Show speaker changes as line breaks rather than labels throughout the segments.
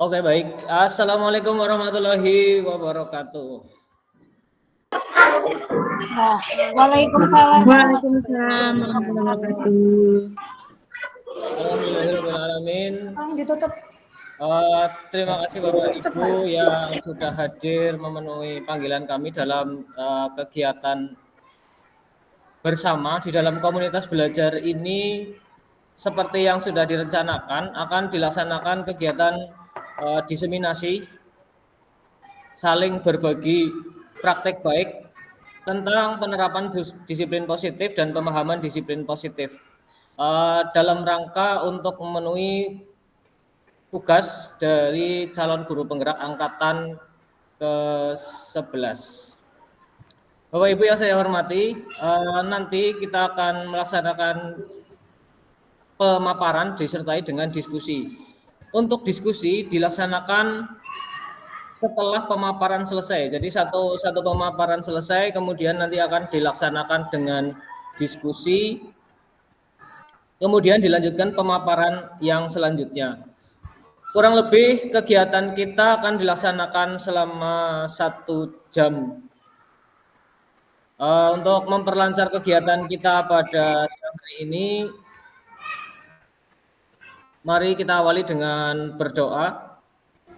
Oke, baik. Assalamualaikum warahmatullahi wabarakatuh.
Waalaikumsalam.
Waalaikumsalam warahmatullahi wabarakatuh.
Alhamdulillahirrahmanirrahim.
Ditutup.
Terima kasih Bapak Ibu yang sudah hadir memenuhi panggilan kami dalam kegiatan bersama di dalam komunitas belajar ini. Seperti yang sudah direncanakan, akan dilaksanakan kegiatan diseminasi saling berbagi praktek baik tentang penerapan disiplin positif dan pemahaman disiplin positif dalam rangka untuk memenuhi tugas dari calon guru penggerak angkatan ke-11. Bapak Ibu yang saya hormati, nanti kita akan melaksanakan pemaparan disertai dengan diskusi. Untuk diskusi dilaksanakan setelah pemaparan selesai. Jadi satu pemaparan selesai, kemudian nanti akan dilaksanakan dengan diskusi, kemudian dilanjutkan pemaparan yang selanjutnya. Kurang lebih kegiatan kita akan dilaksanakan selama 1 jam. Untuk memperlancar kegiatan kita pada siang hari ini, mari kita awali dengan berdoa.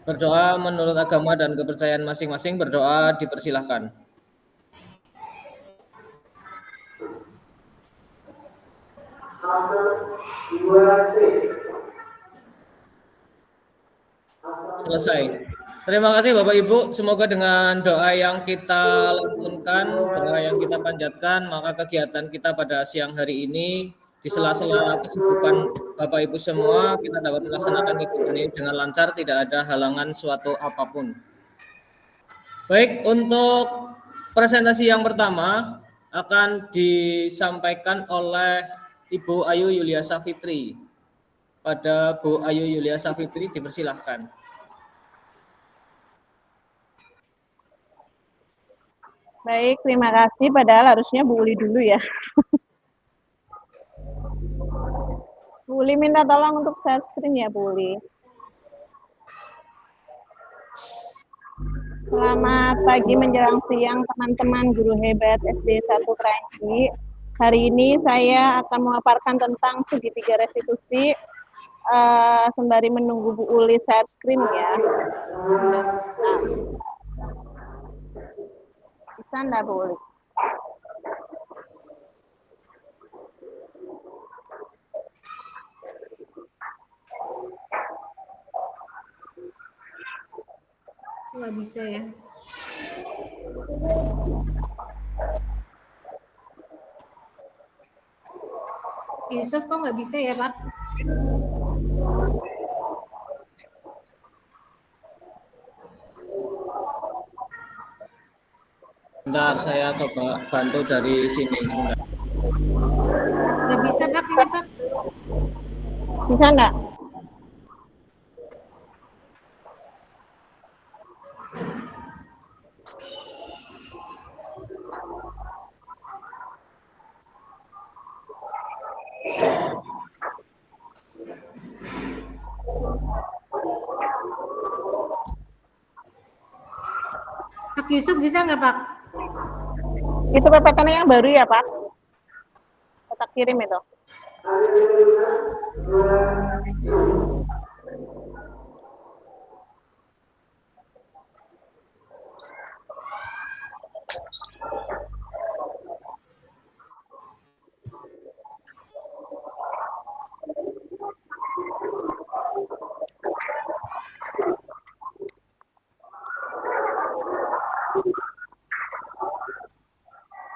Berdoa menurut agama dan kepercayaan masing-masing. Berdoa dipersilahkan. Selesai. Terima kasih Bapak Ibu. Semoga dengan doa yang kita lantunkan, doa yang kita panjatkan, maka kegiatan kita pada siang hari ini di sela-sela kesibukan Bapak Ibu semua, kita dapat melaksanakan kegiatan ini dengan lancar, tidak ada halangan suatu apapun. Baik, untuk presentasi yang pertama akan disampaikan oleh Ibu Ayu Yulia Safitri. Pada Bu Ayu Yulia Safitri dipersilahkan.
Baik, terima kasih. Padahal harusnya Bu Uli dulu ya. Bu Uli minta tolong untuk share screen ya, Bu Uli. Selamat pagi menjelang siang teman-teman guru hebat SD 1 Kranji. Hari ini saya akan memaparkan tentang segitiga restitusi sembari menunggu Bu Uli share screen ya. Bisa enggak Bu Uli?
Nggak bisa ya. Yusuf kok nggak bisa ya Pak?
Bentar, saya coba bantu dari sini sebentar.
Nggak bisa Pak ini Pak.
Bisa enggak?
Pak Yusuf bisa nggak Pak?
Itu PPT yang baru ya Pak? Kotak kirim itu.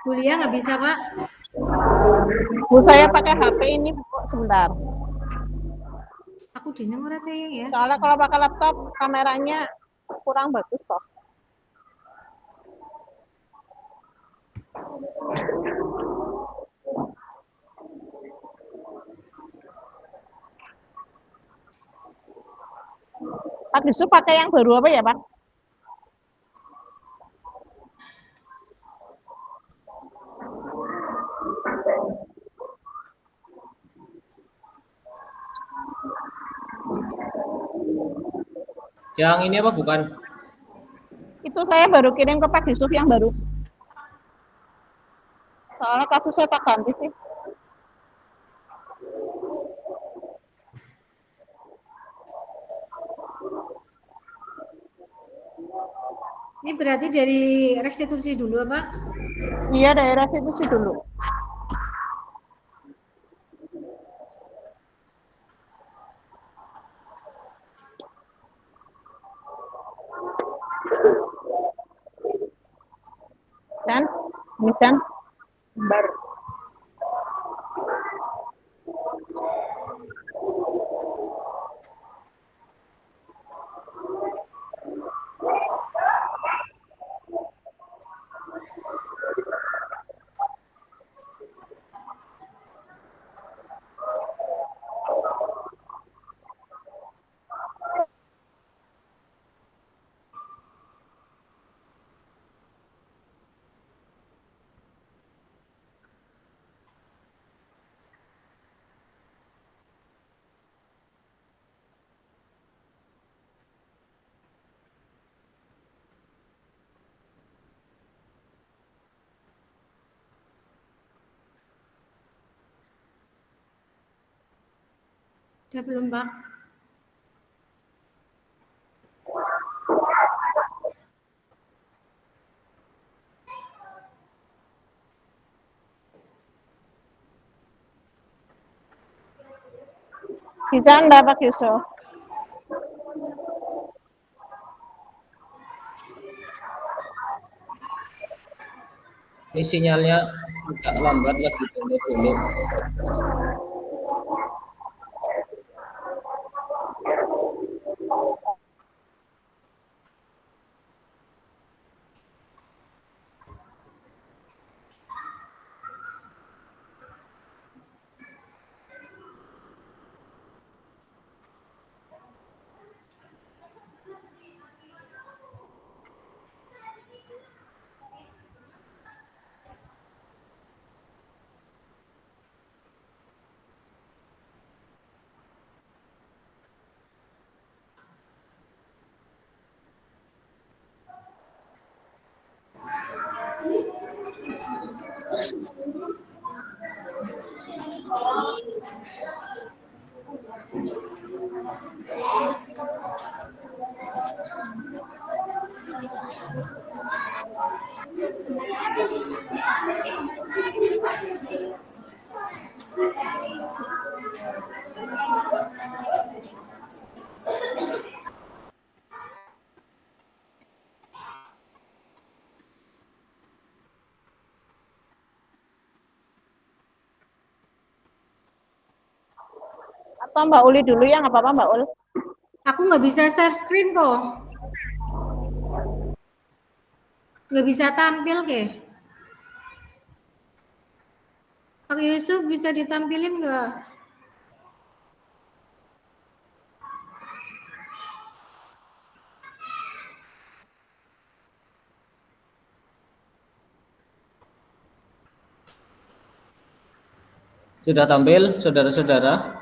Kuliah nggak bisa Pak?
Bu, saya pakai HP ini Bu, sebentar.
Aku denger ora kayaknya ya.
Soalnya kalau pakai laptop kameranya kurang bagus kok. Pak Yusuf pakai yang baru apa ya Pak?
Yang ini apa bukan?
Itu saya baru kirim ke Pak Yusuf yang baru. Soalnya kasusnya tak ganti sih.
Ini berarti dari restitusi dulu apa?
Iya, daerah situ sih dulu. San, ini San, baru.
Udah belum, Pak?
Bisa enggak Pak Yusuf?
Ini sinyalnya agak lambat lagi dulu.
Atau Mbak Uli dulu ya, nggak apa-apa Mbak Ul.
Aku nggak bisa share screen kok. Nggak bisa tampil ke. Pak Yusuf bisa ditampilin nggak?
Sudah tampil, saudara-saudara?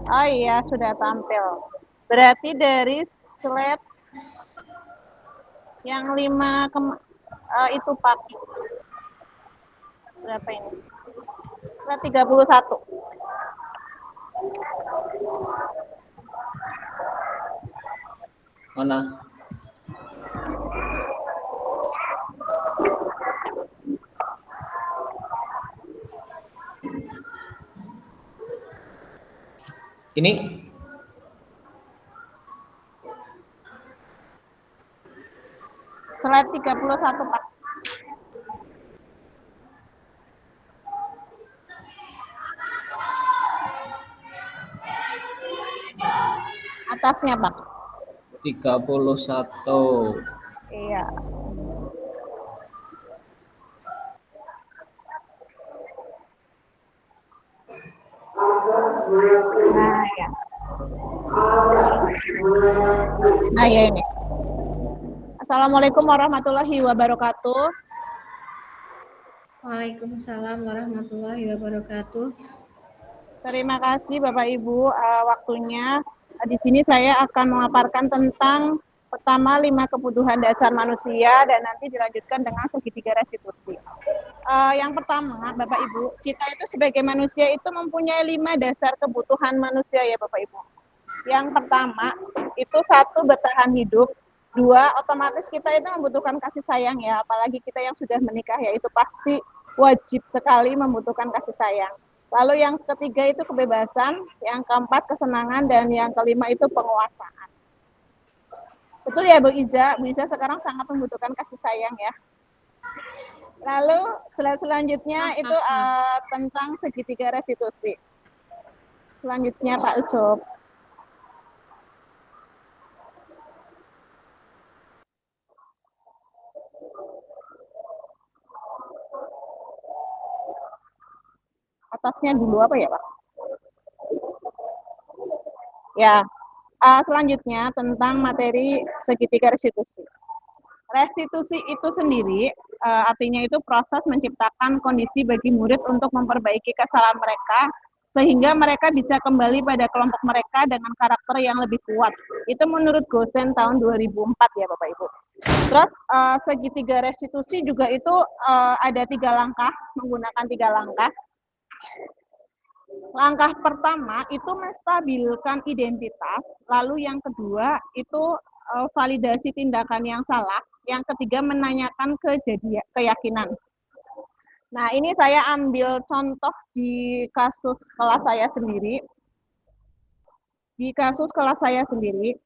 Oh iya, sudah tampil. Berarti dari slide yang 5 itu Pak. Berapa ini? Slide 31.
Mana? Ini?
Slide 31 Pak. Atasnya Pak.
31.
Iya. Nah ya. Nah ya ini. Assalamualaikum warahmatullahi wabarakatuh.
Waalaikumsalam warahmatullahi wabarakatuh.
Terima kasih Bapak Ibu waktunya. Di sini saya akan memaparkan tentang pertama 5 kebutuhan dasar manusia dan nanti dilanjutkan dengan segitiga restitusi. Yang pertama, Bapak Ibu, kita itu sebagai manusia itu mempunyai 5 dasar kebutuhan manusia ya Bapak Ibu. Yang pertama itu 1 bertahan hidup, 2 otomatis kita itu membutuhkan kasih sayang ya, apalagi kita yang sudah menikah ya itu pasti wajib sekali membutuhkan kasih sayang. Lalu yang ketiga itu kebebasan, yang keempat kesenangan, dan yang kelima itu penguasaan. Betul ya Bu Iza? Bu Iza sekarang sangat membutuhkan kasih sayang ya. Lalu slide selanjutnya itu tentang segitiga restitusi. Selanjutnya Pak Ucup. Atasnya dulu apa ya Pak? Ya, selanjutnya tentang materi segitiga restitusi. Restitusi itu sendiri artinya itu proses menciptakan kondisi bagi murid untuk memperbaiki kesalahan mereka sehingga mereka bisa kembali pada kelompok mereka dengan karakter yang lebih kuat. Itu menurut Gosen tahun 2004 ya Bapak Ibu. Terus segitiga restitusi juga itu ada 3 langkah, menggunakan 3 langkah. Langkah pertama itu menstabilkan identitas, lalu yang kedua itu validasi tindakan yang salah, yang ketiga menanyakan keyakinan. Nah, ini saya ambil contoh di kasus kelas saya sendiri. Di kasus kelas saya sendiri,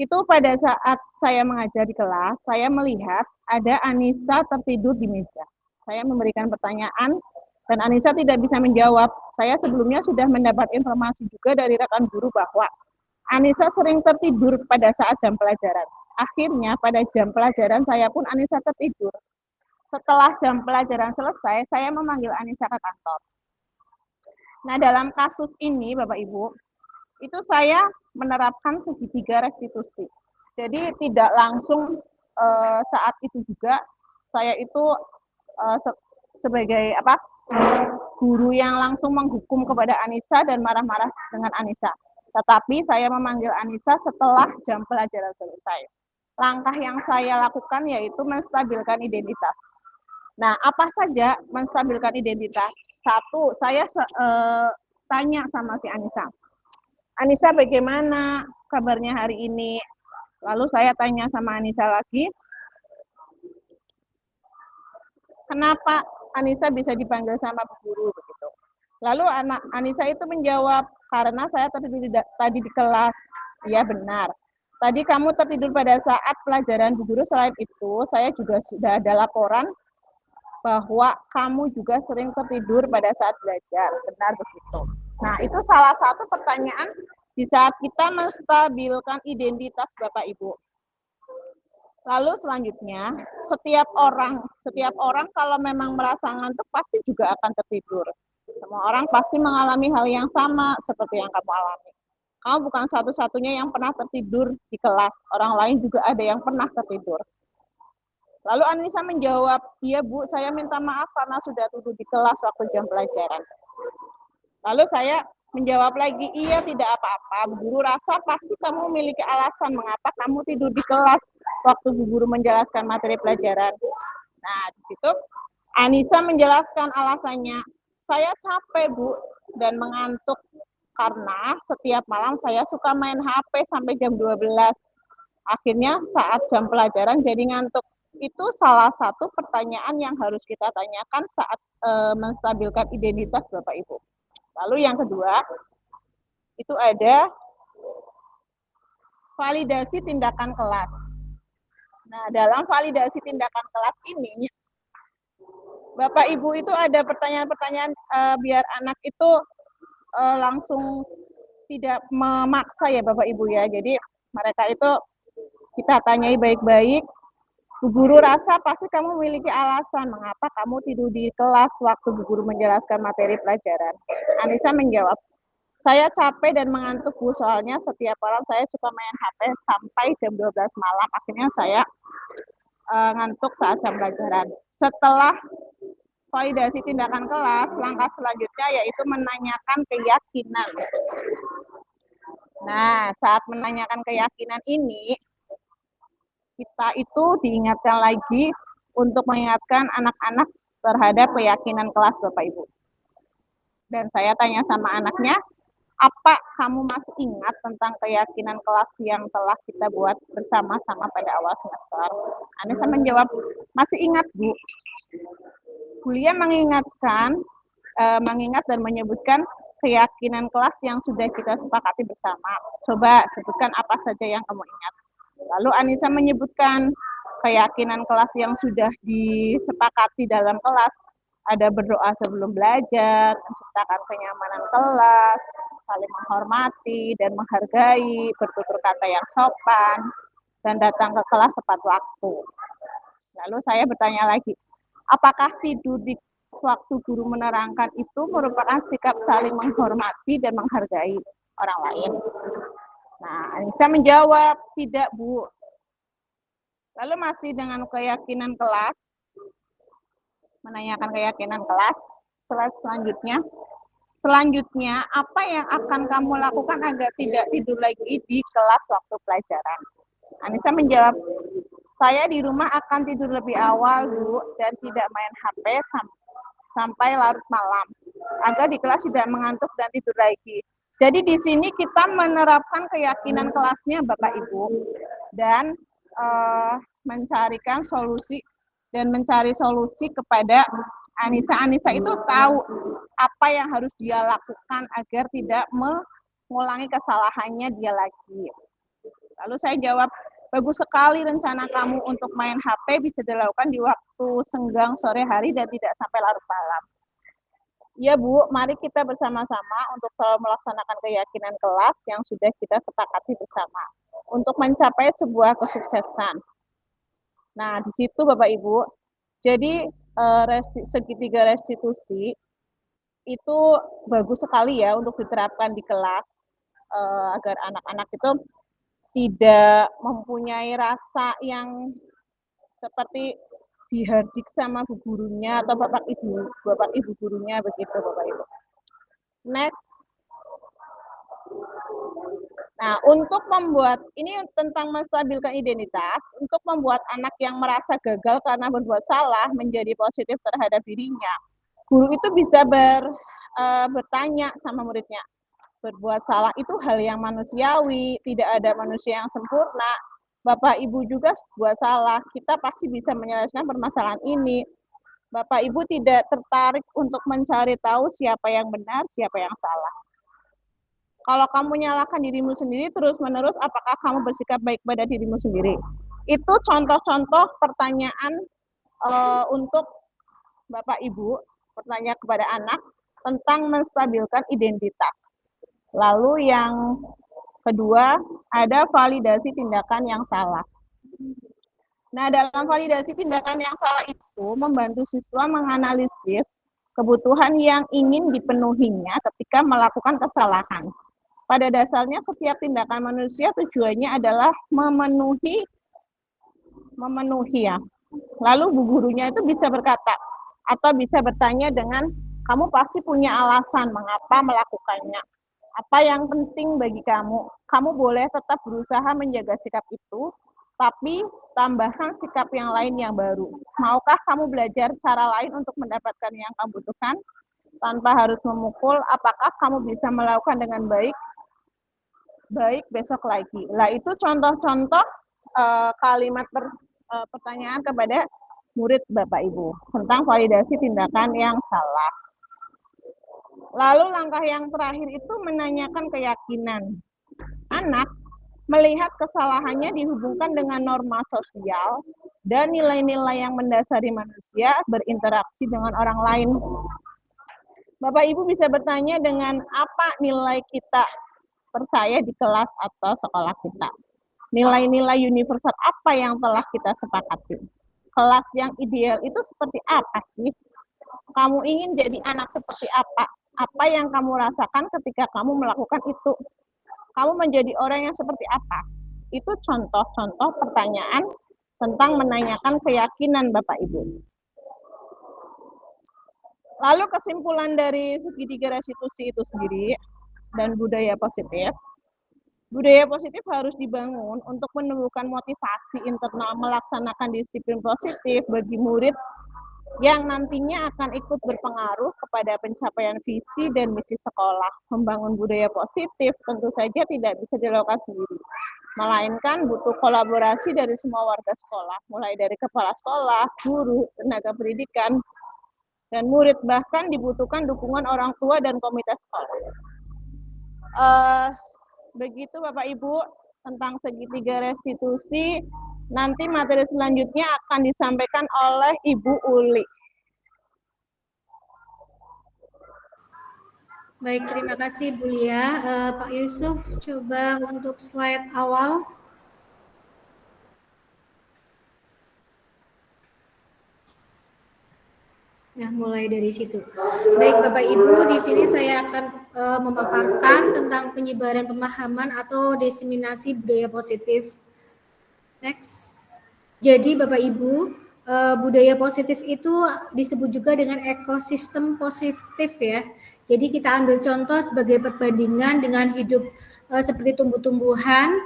itu pada saat saya mengajar di kelas, saya melihat ada Anissa tertidur di meja. Saya memberikan pertanyaan, dan Anissa tidak bisa menjawab. Saya sebelumnya sudah mendapat informasi juga dari rekan guru bahwa Anissa sering tertidur pada saat jam pelajaran. Akhirnya pada jam pelajaran saya pun Anissa tertidur. Setelah jam pelajaran selesai, saya memanggil Anissa ke kantor. Nah, dalam kasus ini Bapak Ibu, itu saya menerapkan segitiga restitusi. Jadi tidak langsung saat itu juga saya itu sebagai guru yang langsung menghukum kepada Anissa dan marah-marah dengan Anissa. Tetapi saya memanggil Anissa setelah jam pelajaran selesai. Langkah yang saya lakukan yaitu menstabilkan identitas. Nah, apa saja menstabilkan identitas? 1, saya tanya sama si Anissa. Anissa, bagaimana kabarnya hari ini? Lalu saya tanya sama Anissa lagi, kenapa Anissa bisa dipanggil sama Bu Guru begitu. Lalu Anissa itu menjawab, karena saya tertidur tadi di kelas. Iya benar. Tadi kamu tertidur pada saat pelajaran Bu Guru. Selain itu, saya juga sudah ada laporan bahwa kamu juga sering tertidur pada saat belajar. Benar begitu. Nah, itu salah satu pertanyaan di saat kita menstabilkan identitas Bapak Ibu. Lalu selanjutnya, setiap orang kalau memang merasa ngantuk pasti juga akan tertidur. Semua orang pasti mengalami hal yang sama seperti yang kamu alami. Kamu bukan satu-satunya yang pernah tertidur di kelas, orang lain juga ada yang pernah tertidur. Lalu Anissa menjawab, iya Bu, saya minta maaf karena sudah tidur di kelas waktu jam pelajaran. Lalu saya menjawab lagi, iya tidak apa-apa, Bu Guru rasa pasti kamu memiliki alasan mengapa kamu tidur di kelas waktu Bu Guru menjelaskan materi pelajaran. Nah, di situ Anissa menjelaskan alasannya, saya capek Bu dan mengantuk karena setiap malam saya suka main HP sampai jam 12. Akhirnya saat jam pelajaran jadi ngantuk. Itu salah satu pertanyaan yang harus kita tanyakan saat menstabilkan identitas Bapak Ibu. Lalu yang kedua, itu ada validasi tindakan kelas. Nah, dalam validasi tindakan kelas ini, Bapak Ibu itu ada pertanyaan-pertanyaan biar anak itu langsung tidak memaksa ya Bapak Ibu ya. Jadi mereka itu kita tanyai baik-baik, Bu Guru rasa pasti kamu memiliki alasan mengapa kamu tidur di kelas waktu Bu Guru menjelaskan materi pelajaran. Anissa menjawab, saya capek dan mengantuk Bu, soalnya setiap malam saya suka main HP sampai jam 12 malam. Akhirnya saya ngantuk saat jam pelajaran. Setelah validasi tindakan kelas, langkah selanjutnya yaitu menanyakan keyakinan. Nah, saat menanyakan keyakinan ini, kita itu diingatkan lagi untuk mengingatkan anak-anak terhadap keyakinan kelas Bapak Ibu. Dan saya tanya sama anaknya, apa kamu masih ingat tentang keyakinan kelas yang telah kita buat bersama-sama pada awal semester? Anissa menjawab, masih ingat Bu. Bulia mengingat dan menyebutkan keyakinan kelas yang sudah kita sepakati bersama. Coba sebutkan apa saja yang kamu ingat. Lalu Anissa menyebutkan keyakinan kelas yang sudah disepakati dalam kelas. Ada berdoa sebelum belajar, menciptakan kenyamanan kelas, saling menghormati dan menghargai, bertutur kata yang sopan, dan datang ke kelas tepat waktu. Lalu saya bertanya lagi, apakah tidur di waktu guru menerangkan itu merupakan sikap saling menghormati dan menghargai orang lain? Nah, Anissa menjawab, tidak Bu. Lalu masih dengan keyakinan kelas, menanyakan keyakinan kelas, selanjutnya apa yang akan kamu lakukan agar tidak tidur lagi di kelas waktu pelajaran? Anissa menjawab, saya di rumah akan tidur lebih awal Bu dan tidak main HP sampai larut malam agar di kelas tidak mengantuk dan tidur lagi. Jadi di sini kita menerapkan keyakinan kelasnya Bapak Ibu dan mencari solusi kepada Anissa. Anissa itu tahu apa yang harus dia lakukan agar tidak mengulangi kesalahannya dia lagi. Lalu saya jawab, bagus sekali rencana kamu untuk main HP bisa dilakukan di waktu senggang sore hari dan tidak sampai larut malam. Ya Bu, mari kita bersama-sama untuk selalu melaksanakan keyakinan kelas yang sudah kita sepakati bersama untuk mencapai sebuah kesuksesan. Nah, di situ Bapak Ibu, jadi segitiga restitusi itu bagus sekali ya untuk diterapkan di kelas agar anak-anak itu tidak mempunyai rasa yang seperti dihardik sama bu gurunya atau bapak ibu gurunya begitu Bapak Ibu. Next. Nah, untuk membuat ini tentang menstabilkan identitas, untuk membuat anak yang merasa gagal karena berbuat salah menjadi positif terhadap dirinya, guru itu bisa bertanya sama muridnya, berbuat salah itu hal yang manusiawi, tidak ada manusia yang sempurna. Bapak Ibu juga buat salah, kita pasti bisa menyelesaikan permasalahan ini. Bapak Ibu tidak tertarik untuk mencari tahu siapa yang benar, siapa yang salah. Kalau kamu nyalahkan dirimu sendiri terus-menerus, apakah kamu bersikap baik pada dirimu sendiri? Itu contoh-contoh pertanyaan untuk Bapak Ibu, pertanyaan kepada anak tentang menstabilkan identitas. Lalu yang kedua, ada validasi tindakan yang salah. Nah, dalam validasi tindakan yang salah itu membantu siswa menganalisis kebutuhan yang ingin dipenuhinya ketika melakukan kesalahan. Pada dasarnya setiap tindakan manusia tujuannya adalah memenuhi ya. Lalu bu gurunya itu bisa berkata atau bisa bertanya dengan, kamu pasti punya alasan mengapa melakukannya. Apa yang penting bagi kamu? Kamu boleh tetap berusaha menjaga sikap itu, tapi tambahkan sikap yang lain yang baru. Maukah kamu belajar cara lain untuk mendapatkan yang kamu butuhkan tanpa harus memukul? Apakah kamu bisa melakukan dengan baik besok lagi? Lah itu contoh-contoh kalimat pertanyaan kepada murid Bapak Ibu tentang validasi tindakan yang salah. Lalu langkah yang terakhir itu menanyakan keyakinan. Anak melihat kesalahannya dihubungkan dengan norma sosial dan nilai-nilai yang mendasari manusia berinteraksi dengan orang lain. Bapak Ibu bisa bertanya dengan apa nilai kita percaya di kelas atau sekolah kita. Nilai-nilai universal apa yang telah kita sepakati. Kelas yang ideal itu seperti apa sih? Kamu ingin jadi anak seperti apa? Apa yang kamu rasakan ketika kamu melakukan itu? Kamu menjadi orang yang seperti apa? Itu contoh-contoh pertanyaan tentang menanyakan keyakinan Bapak Ibu. Lalu kesimpulan dari segitiga restitusi itu sendiri dan budaya positif, Budaya positif harus dibangun untuk menumbuhkan motivasi internal melaksanakan disiplin positif bagi murid yang nantinya akan ikut berpengaruh kepada pencapaian visi dan misi sekolah. Membangun budaya positif tentu saja tidak bisa dilakukan sendiri, melainkan butuh kolaborasi dari semua warga sekolah, mulai dari kepala sekolah, guru, tenaga pendidikan, dan murid. Bahkan dibutuhkan dukungan orang tua dan komunitas sekolah. Begitu Bapak Ibu tentang segitiga restitusi. Nanti materi selanjutnya akan disampaikan oleh Ibu Uli.
Baik, terima kasih Bu Lia. Pak Yusuf, coba untuk slide awal. Nah, mulai dari situ. Baik, Bapak Ibu, di sini saya akan memaparkan tentang penyebaran pemahaman atau diseminasi budaya positif. Next. Jadi, Bapak Ibu, budaya positif itu disebut juga dengan ekosistem positif ya. Jadi kita ambil contoh sebagai perbandingan dengan hidup seperti tumbuh-tumbuhan.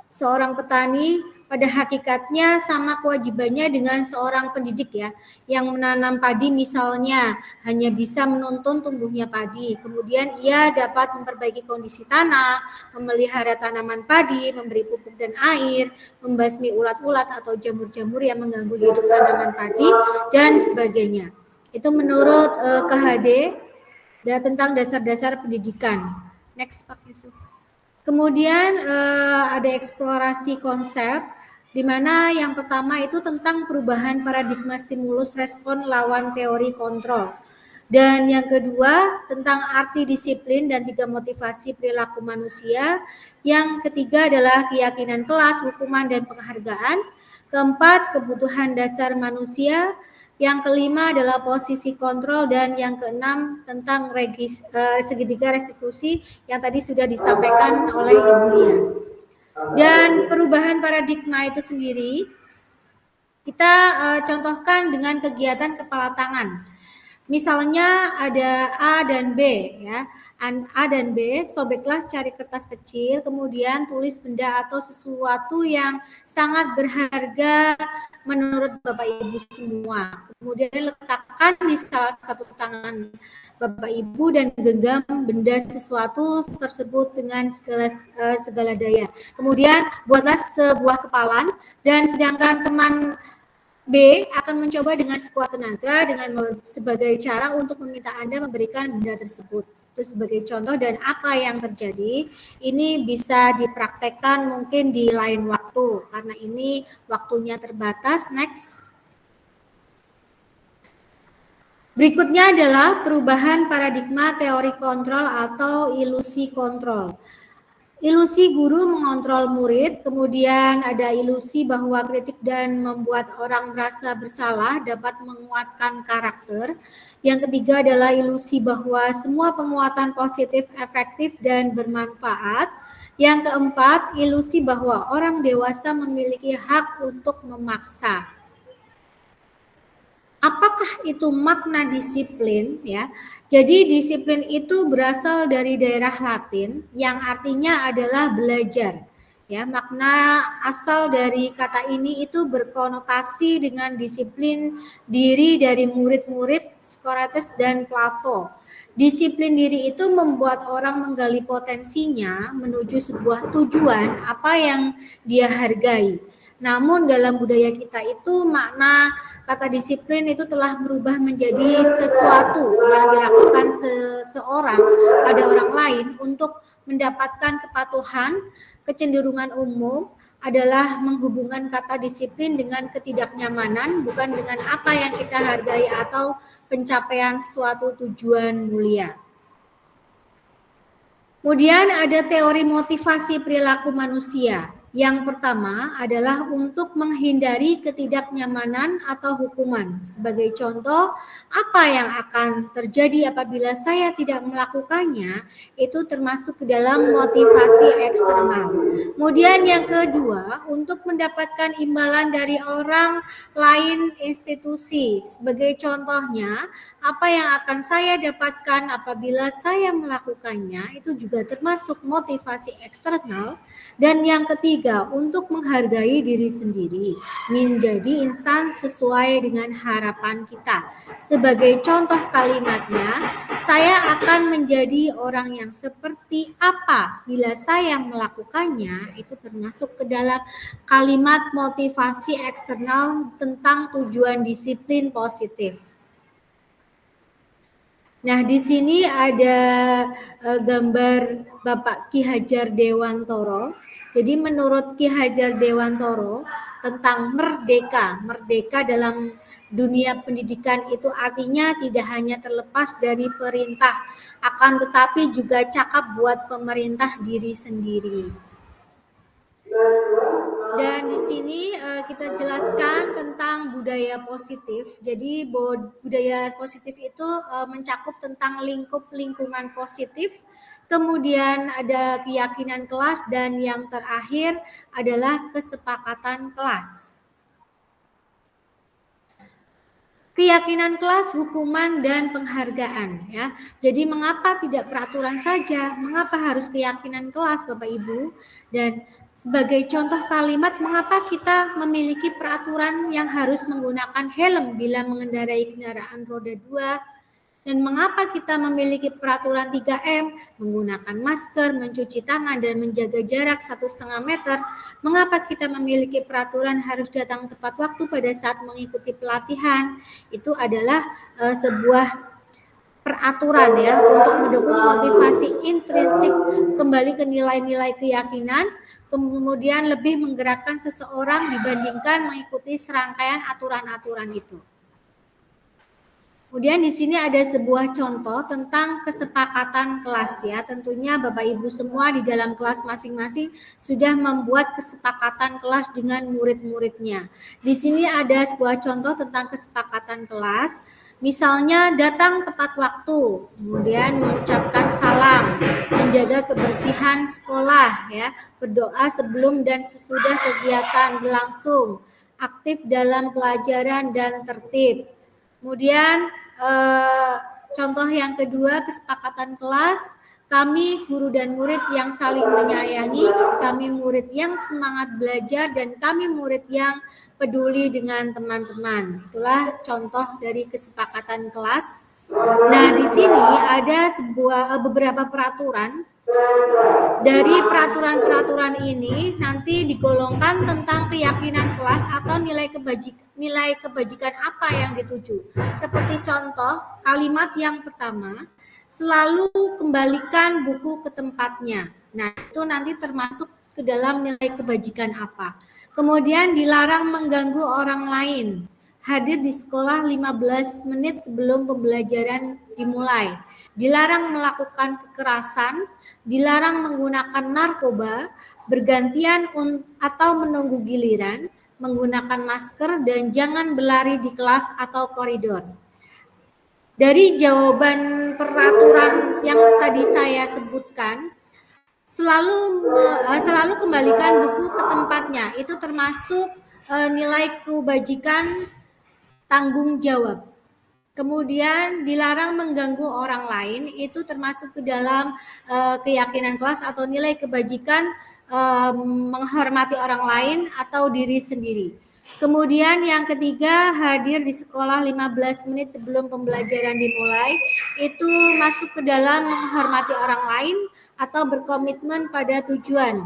Seorang petani pada hakikatnya sama kewajibannya dengan seorang pendidik ya, yang menanam padi misalnya hanya bisa menuntun tumbuhnya padi, kemudian ia dapat memperbaiki kondisi tanah, memelihara tanaman padi, memberi pupuk dan air, membasmi ulat-ulat atau jamur-jamur yang mengganggu hidup tanaman padi dan sebagainya. Itu menurut KHD dan tentang dasar-dasar pendidikan. Next Pak Yusuf. Kemudian ada eksplorasi konsep, di mana yang pertama itu tentang perubahan paradigma stimulus respon lawan teori kontrol. Dan yang kedua tentang arti disiplin dan 3 motivasi perilaku manusia. Yang ketiga adalah keyakinan kelas, hukuman, dan penghargaan. Keempat, kebutuhan dasar manusia. Yang kelima adalah posisi kontrol, dan yang keenam tentang segitiga restitusi yang tadi sudah disampaikan oleh Ibu Lia. Dan perubahan paradigma itu sendiri kita contohkan dengan kegiatan kepala tangan. Misalnya ada A dan B ya. A dan B, sobeklah cari kertas kecil, kemudian tulis benda atau sesuatu yang sangat berharga menurut Bapak Ibu semua. Kemudian letakkan di salah satu tangan Bapak Ibu dan genggam benda sesuatu tersebut dengan segala daya. Kemudian buatlah sebuah kepalan, dan sedangkan teman B akan mencoba dengan sekuat tenaga dengan sebagai cara untuk meminta Anda memberikan benda tersebut. Itu sebagai contoh, dan apa yang terjadi ini bisa dipraktekkan mungkin di lain waktu karena ini waktunya terbatas. Next. Berikutnya adalah perubahan paradigma teori kontrol atau ilusi kontrol. Ilusi guru mengontrol murid, kemudian ada ilusi bahwa kritik dan membuat orang merasa bersalah dapat menguatkan karakter. Yang ketiga adalah ilusi bahwa semua penguatan positif efektif dan bermanfaat. Yang keempat, ilusi bahwa orang dewasa memiliki hak untuk memaksa. Apakah itu makna disiplin ya? Jadi disiplin itu berasal dari daerah Latin yang artinya adalah belajar. Ya, makna asal dari kata ini itu berkonotasi dengan disiplin diri dari murid-murid Socrates dan Plato. Disiplin diri itu membuat orang menggali potensinya menuju sebuah tujuan apa yang dia hargai. Namun dalam budaya kita itu makna kata disiplin itu telah berubah menjadi sesuatu yang dilakukan seseorang pada orang lain untuk mendapatkan kepatuhan. Kecenderungan umum adalah menghubungkan kata disiplin dengan ketidaknyamanan, bukan dengan apa yang kita hargai atau pencapaian suatu tujuan mulia. Kemudian ada teori motivasi perilaku manusia. Yang pertama adalah untuk menghindari ketidaknyamanan atau hukuman. Sebagai contoh, apa yang akan terjadi apabila saya tidak melakukannya, itu termasuk ke dalam motivasi eksternal. Kemudian yang kedua, untuk mendapatkan imbalan dari orang lain institusi. Sebagai contohnya, apa yang akan saya dapatkan apabila saya melakukannya, itu juga termasuk motivasi eksternal. Dan yang ketiga, untuk menghargai diri sendiri, menjadi instan sesuai dengan harapan kita. Sebagai contoh kalimatnya, saya akan menjadi orang yang seperti apa bila saya melakukannya, itu termasuk ke dalam kalimat motivasi eksternal tentang tujuan disiplin positif. Nah, di sini ada gambar Bapak Ki Hajar Dewantoro. Jadi menurut Ki Hajar Dewantoro tentang merdeka, merdeka dalam dunia pendidikan itu artinya tidak hanya terlepas dari perintah, akan tetapi juga cakap buat pemerintah diri sendiri. Dan di sini kita jelaskan tentang budaya positif. Jadi budaya positif itu mencakup tentang lingkup lingkungan positif, kemudian ada keyakinan kelas, dan yang terakhir adalah kesepakatan kelas. Keyakinan kelas, hukuman, dan penghargaan, ya. Jadi mengapa tidak peraturan saja? Mengapa harus keyakinan kelas, Bapak Ibu? Dan sebagai contoh kalimat, mengapa kita memiliki peraturan yang harus menggunakan helm bila mengendarai kendaraan roda 2? Dan mengapa kita memiliki peraturan 3M, menggunakan masker, mencuci tangan, dan menjaga jarak 1,5 meter? Mengapa kita memiliki peraturan harus datang tepat waktu pada saat mengikuti pelatihan? Itu adalah sebuah peraturan, ya, untuk mendukung motivasi intrinsik, kembali ke nilai-nilai keyakinan, kemudian lebih menggerakkan seseorang dibandingkan mengikuti serangkaian aturan-aturan itu. Kemudian di sini ada sebuah contoh tentang kesepakatan kelas, ya. Tentunya Bapak Ibu semua di dalam kelas masing-masing sudah membuat kesepakatan kelas dengan murid-muridnya. Di sini ada sebuah contoh tentang kesepakatan kelas. Misalnya datang tepat waktu, kemudian mengucapkan salam, menjaga kebersihan sekolah, ya, berdoa sebelum dan sesudah kegiatan berlangsung, aktif dalam pelajaran dan tertib. Kemudian contoh yang kedua, kesepakatan kelas, kami guru dan murid yang saling menyayangi, kami murid yang semangat belajar, dan kami murid yang peduli dengan teman-teman. Itulah contoh dari kesepakatan kelas. Nah, di sini ada beberapa peraturan. Dari peraturan-peraturan ini nanti digolongkan tentang keyakinan kelas atau nilai kebajikan apa yang dituju. Seperti contoh, kalimat yang pertama, selalu kembalikan buku ke tempatnya. Nah, itu nanti termasuk ke dalam nilai kebajikan apa. Kemudian dilarang mengganggu orang lain. Hadir di sekolah 15 menit sebelum pembelajaran dimulai. Dilarang melakukan kekerasan, dilarang menggunakan narkoba, bergantian atau menunggu giliran, menggunakan masker, dan jangan berlari di kelas atau koridor. Dari jawaban peraturan yang tadi saya sebutkan, selalu kembalikan buku ke tempatnya. Itu termasuk nilai kebajikan tanggung jawab. Kemudian dilarang mengganggu orang lain, itu termasuk ke dalam keyakinan kelas atau nilai kebajikan menghormati orang lain atau diri sendiri. Kemudian yang ketiga, hadir di sekolah 15 menit sebelum pembelajaran dimulai, itu masuk ke dalam menghormati orang lain atau berkomitmen pada tujuan.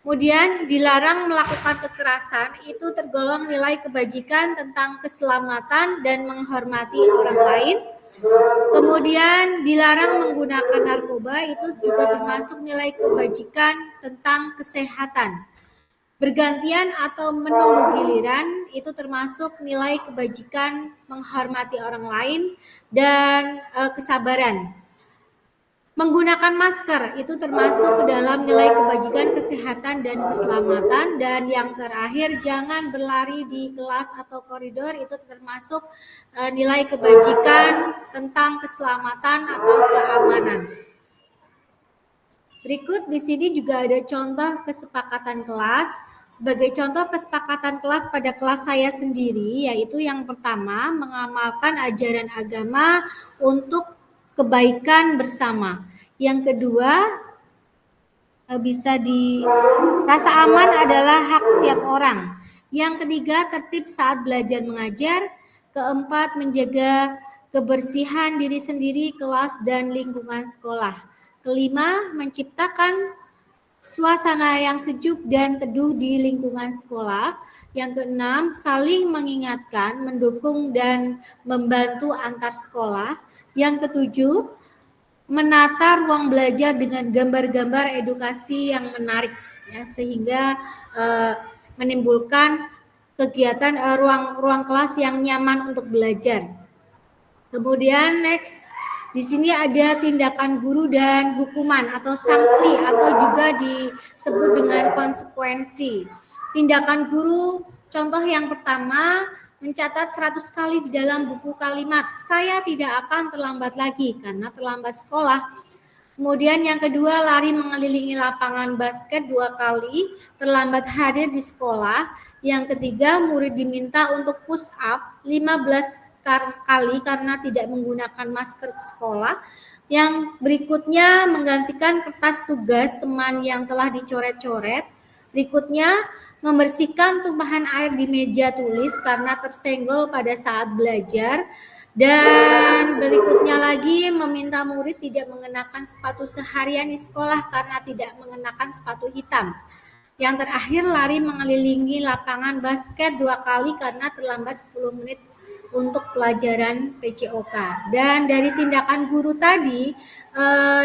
Kemudian dilarang melakukan kekerasan, itu tergolong nilai kebajikan tentang keselamatan dan menghormati orang lain. Kemudian dilarang menggunakan narkoba, itu juga termasuk nilai kebajikan tentang kesehatan. Bergantian atau menunggu giliran, itu termasuk nilai kebajikan menghormati orang lain dan kesabaran. Menggunakan masker itu termasuk ke dalam nilai kebajikan, kesehatan, dan keselamatan. Dan yang terakhir, jangan berlari di kelas atau koridor, itu termasuk nilai kebajikan tentang keselamatan atau keamanan. Berikut di sini juga ada contoh kesepakatan kelas. Sebagai contoh kesepakatan kelas pada kelas saya sendiri, yaitu yang pertama, mengamalkan ajaran agama untuk kebaikan bersama. Yang kedua, rasa aman adalah hak setiap orang. Yang ketiga, tertib saat belajar mengajar. Keempat, menjaga kebersihan diri sendiri, kelas, dan lingkungan sekolah. Kelima, menciptakan suasana yang sejuk dan teduh di lingkungan sekolah. Yang keenam, saling mengingatkan, mendukung, dan membantu antar sekolah. Yang ketujuh, menata ruang belajar dengan gambar-gambar edukasi yang menarik, ya, sehingga menimbulkan kegiatan ruang kelas yang nyaman untuk belajar. Kemudian next, di sini ada tindakan guru dan hukuman atau sanksi atau juga disebut dengan konsekuensi. Tindakan guru, contoh yang pertama, mencatat 100 kali di dalam buku kalimat, saya tidak akan terlambat lagi karena terlambat sekolah. Kemudian yang kedua, lari mengelilingi lapangan basket 2 kali, terlambat hadir di sekolah. Yang ketiga, murid diminta untuk push up 15 kali karena tidak menggunakan masker ke sekolah. Yang berikutnya, menggantikan kertas tugas teman yang telah dicoret-coret. Berikutnya, membersihkan tumpahan air di meja tulis karena tersenggol pada saat belajar. Dan berikutnya lagi, meminta murid tidak mengenakan sepatu seharian di sekolah karena tidak mengenakan sepatu hitam. Yang terakhir, lari mengelilingi lapangan basket 2 kali karena terlambat 10 menit untuk pelajaran PCOK. Dan dari tindakan guru tadi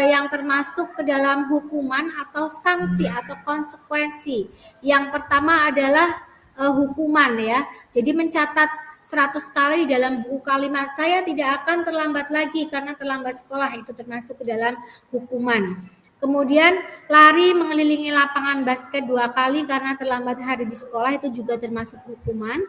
yang termasuk ke dalam hukuman atau sanksi atau konsekuensi. Yang pertama adalah hukuman, ya. Jadi mencatat 100 kali dalam buku kalimat, saya tidak akan terlambat lagi karena terlambat sekolah, itu termasuk ke dalam hukuman. Kemudian lari mengelilingi lapangan basket 2 kali karena terlambat hari di sekolah, itu juga termasuk hukuman.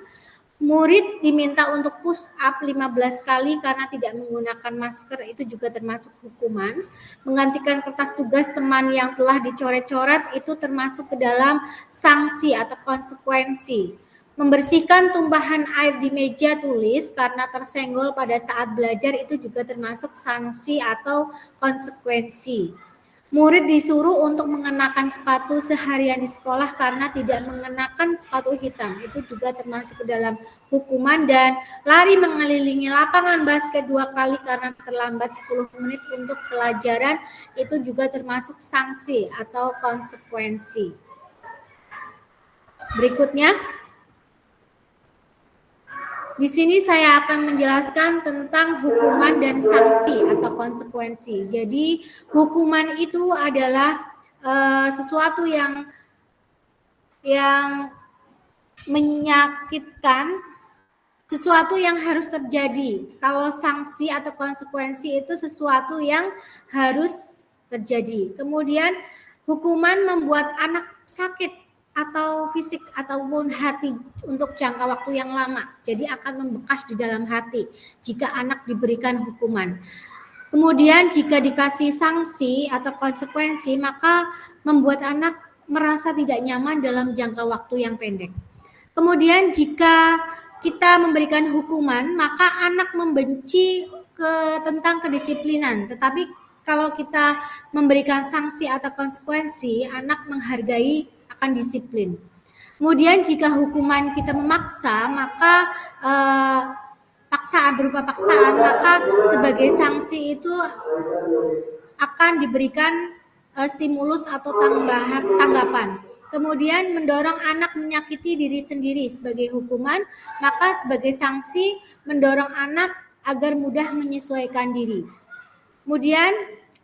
Murid diminta untuk push up 15 kali karena tidak menggunakan masker, itu juga termasuk hukuman. Menggantikan kertas tugas teman yang telah dicoret-coret, itu termasuk ke dalam sanksi atau konsekuensi. Membersihkan tumpahan air di meja tulis karena tersenggol pada saat belajar, itu juga termasuk sanksi atau konsekuensi. Murid disuruh untuk mengenakan sepatu seharian di sekolah karena tidak mengenakan sepatu hitam, itu juga termasuk ke dalam hukuman. Dan lari mengelilingi lapangan basket 2 kali karena terlambat 10 menit untuk pelajaran, itu juga termasuk sanksi atau konsekuensi. Berikutnya, di sini saya akan menjelaskan tentang hukuman dan sanksi atau konsekuensi. Jadi hukuman itu adalah sesuatu yang menyakitkan, sesuatu yang harus terjadi. Kalau sanksi atau konsekuensi itu sesuatu yang harus terjadi. Kemudian hukuman membuat anak sakit atau fisik ataupun hati untuk jangka waktu yang lama. Jadi akan membekas di dalam hati jika anak diberikan hukuman. Kemudian jika dikasih sanksi atau konsekuensi, maka membuat anak merasa tidak nyaman dalam jangka waktu yang pendek. Kemudian jika kita memberikan hukuman, maka anak membenci tentang kedisiplinan. Tetapi kalau kita memberikan sanksi atau konsekuensi, anak menghargai akan disiplin. Kemudian jika hukuman kita memaksa, maka berupa paksaan, maka sebagai sanksi itu akan diberikan stimulus atau tanggapan. Kemudian mendorong anak menyakiti diri sendiri sebagai hukuman, maka sebagai sanksi mendorong anak agar mudah menyesuaikan diri. Kemudian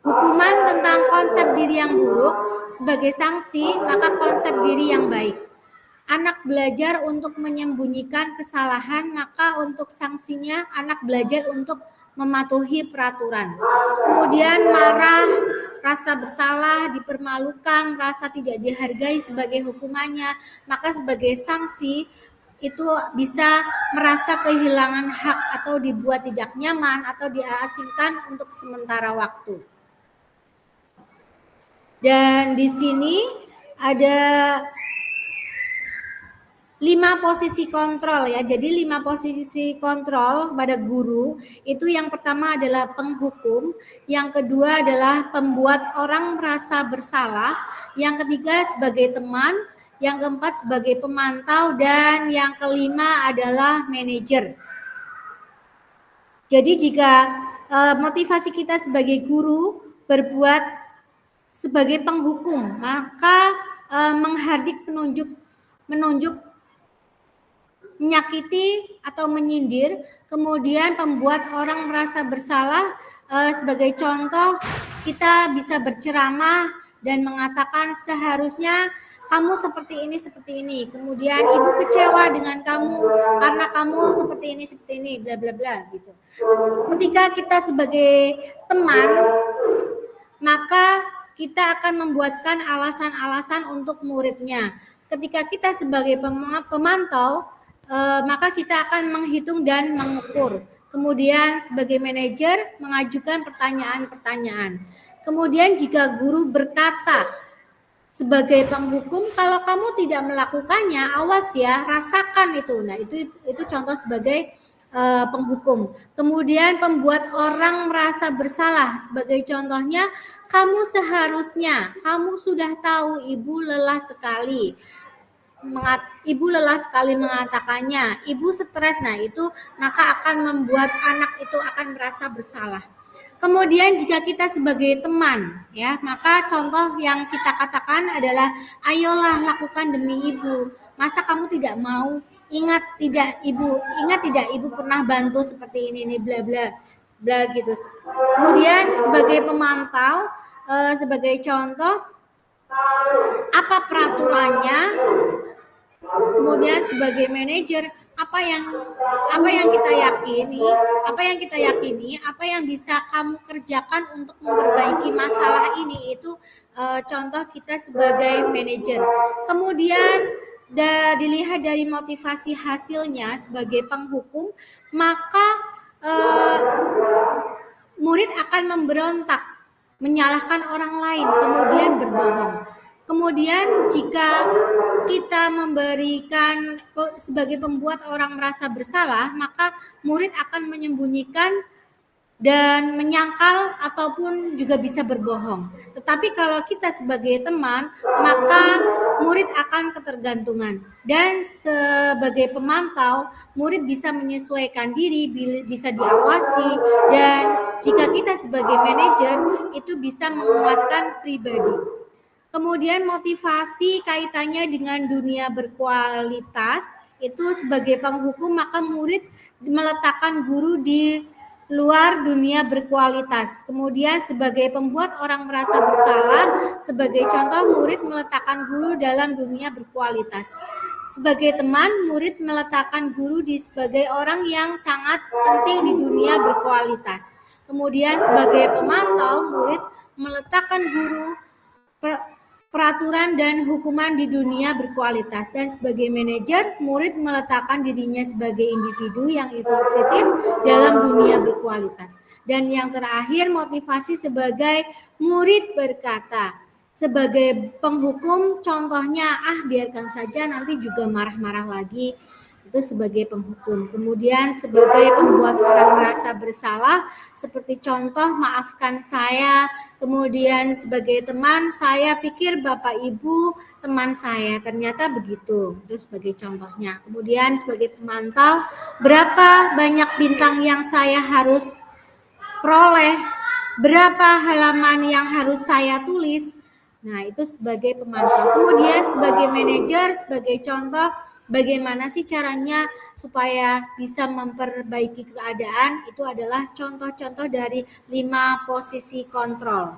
hukuman tentang konsep diri yang buruk, sebagai sanksi maka konsep diri yang baik. Anak belajar untuk menyembunyikan kesalahan, maka untuk sanksinya anak belajar untuk mematuhi peraturan. Kemudian marah, rasa bersalah, dipermalukan, rasa tidak dihargai sebagai hukumannya, maka sebagai sanksi itu bisa merasa kehilangan hak atau dibuat tidak nyaman atau diasingkan untuk sementara waktu. Dan di sini ada 5 posisi kontrol ya. Jadi 5 posisi kontrol pada guru itu yang pertama adalah penghukum, yang kedua adalah pembuat orang merasa bersalah, yang ketiga sebagai teman, yang keempat sebagai pemantau, dan yang kelima adalah manajer. Jadi jika motivasi kita sebagai guru berbuat sebagai penghukum, maka menghardik, menunjuk, menyakiti atau menyindir, kemudian membuat orang merasa bersalah. Sebagai contoh, kita bisa berceramah dan mengatakan seharusnya kamu seperti ini, kemudian ibu kecewa dengan kamu karena kamu seperti ini, bla bla bla gitu. Ketika kita sebagai teman, maka kita akan membuatkan alasan-alasan untuk muridnya. Ketika kita sebagai pemantau, maka kita akan menghitung dan mengukur. Kemudian sebagai manajer mengajukan pertanyaan-pertanyaan. Kemudian jika guru berkata sebagai penghukum, kalau kamu tidak melakukannya, awas ya, rasakan itu. Nah, itu contoh sebagai penghukum. Kemudian pembuat orang merasa bersalah, sebagai contohnya, kamu seharusnya, kamu sudah tahu ibu lelah sekali. Ibu lelah sekali mengatakannya, ibu stres. Nah, itu maka akan membuat anak itu akan merasa bersalah. Kemudian jika kita sebagai teman, ya, maka contoh yang kita katakan adalah, ayolah lakukan demi ibu. Masa kamu tidak mau? Ingat tidak ibu pernah bantu seperti ini bla bla bla gitu. Kemudian sebagai pemantau, sebagai contoh, apa peraturannya? Kemudian sebagai manajer, apa yang kita yakini, apa yang bisa kamu kerjakan untuk memperbaiki masalah ini, itu contoh kita sebagai manajer. Kemudian dilihat dari motivasi hasilnya sebagai penghukum, maka murid akan memberontak, menyalahkan orang lain, kemudian berbohong. Kemudian jika kita memberikan sebagai pembuat orang merasa bersalah, maka murid akan menyembunyikan dan menyangkal ataupun juga bisa berbohong. Tetapi kalau kita sebagai teman, maka murid akan ketergantungan. Dan sebagai pemantau, murid bisa menyesuaikan diri, bisa diawasi, dan jika kita sebagai manajer, itu bisa menguatkan pribadi. Kemudian motivasi kaitannya dengan dunia berkualitas, itu sebagai penghukum, maka murid meletakkan guru di luar dunia berkualitas. Kemudian sebagai pembuat orang merasa bersalah, sebagai contoh, murid meletakkan guru dalam dunia berkualitas. Sebagai teman, murid meletakkan guru sebagai orang yang sangat penting di dunia berkualitas. Kemudian sebagai pemantau, murid meletakkan guru peraturan dan hukuman di dunia berkualitas. Dan sebagai manajer, murid meletakkan dirinya sebagai individu yang positif dalam dunia berkualitas. Dan yang terakhir, motivasi sebagai murid berkata, sebagai penghukum, contohnya, biarkan saja, nanti juga marah-marah lagi. Itu sebagai penghukum. Kemudian sebagai pembuat orang merasa bersalah, seperti contoh, maafkan saya. Kemudian sebagai teman, saya pikir Bapak Ibu teman saya, ternyata begitu. Itu sebagai contohnya. Kemudian sebagai pemantau, berapa banyak bintang yang saya harus peroleh, berapa halaman yang harus saya tulis. Nah, itu sebagai pemantau. Kemudian sebagai manajer, sebagai contoh, bagaimana sih caranya supaya bisa memperbaiki keadaan, itu adalah contoh-contoh dari 5 posisi kontrol.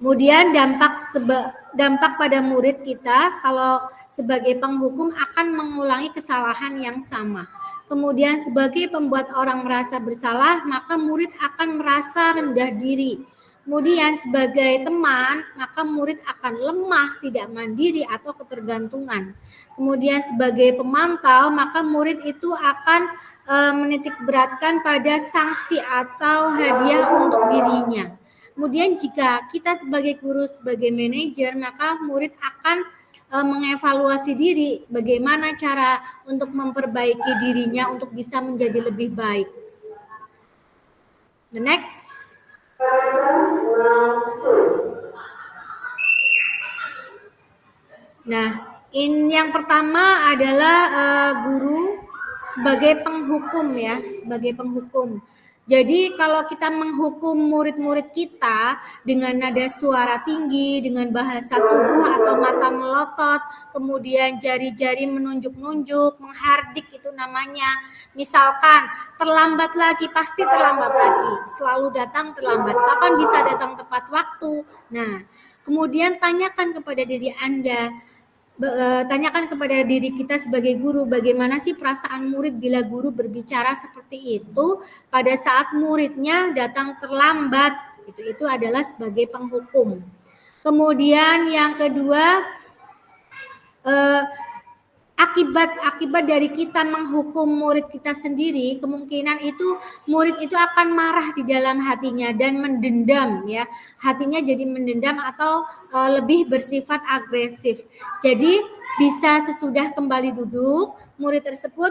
Kemudian dampak pada murid kita kalau sebagai penghukum akan mengulangi kesalahan yang sama. Kemudian sebagai pembuat orang merasa bersalah, maka murid akan merasa rendah diri. Kemudian sebagai teman, maka murid akan lemah, tidak mandiri atau ketergantungan. Kemudian sebagai pemantau, maka murid itu akan menitik beratkan pada sanksi atau hadiah untuk dirinya. Kemudian jika kita sebagai guru, sebagai manajer, maka murid akan mengevaluasi diri bagaimana cara untuk memperbaiki dirinya untuk bisa menjadi lebih baik. The next. Nah, yang pertama adalah guru sebagai penghukum ya, sebagai penghukum. Jadi kalau kita menghukum murid-murid kita dengan nada suara tinggi, dengan bahasa tubuh atau mata melotot, kemudian jari-jari menunjuk-nunjuk, menghardik itu namanya. Misalkan terlambat lagi, pasti terlambat lagi, selalu datang terlambat. Kapan bisa datang tepat waktu? Nah, kemudian tanyakan kepada diri Anda, tanyakan kepada diri kita sebagai guru, bagaimana sih perasaan murid bila guru berbicara seperti itu pada saat muridnya datang terlambat. Itu adalah sebagai penghukum. Kemudian yang kedua, akibat dari kita menghukum murid kita sendiri, kemungkinan itu murid itu akan marah di dalam hatinya dan mendendam ya. Hatinya jadi mendendam atau lebih bersifat agresif. Jadi bisa sesudah kembali duduk, murid tersebut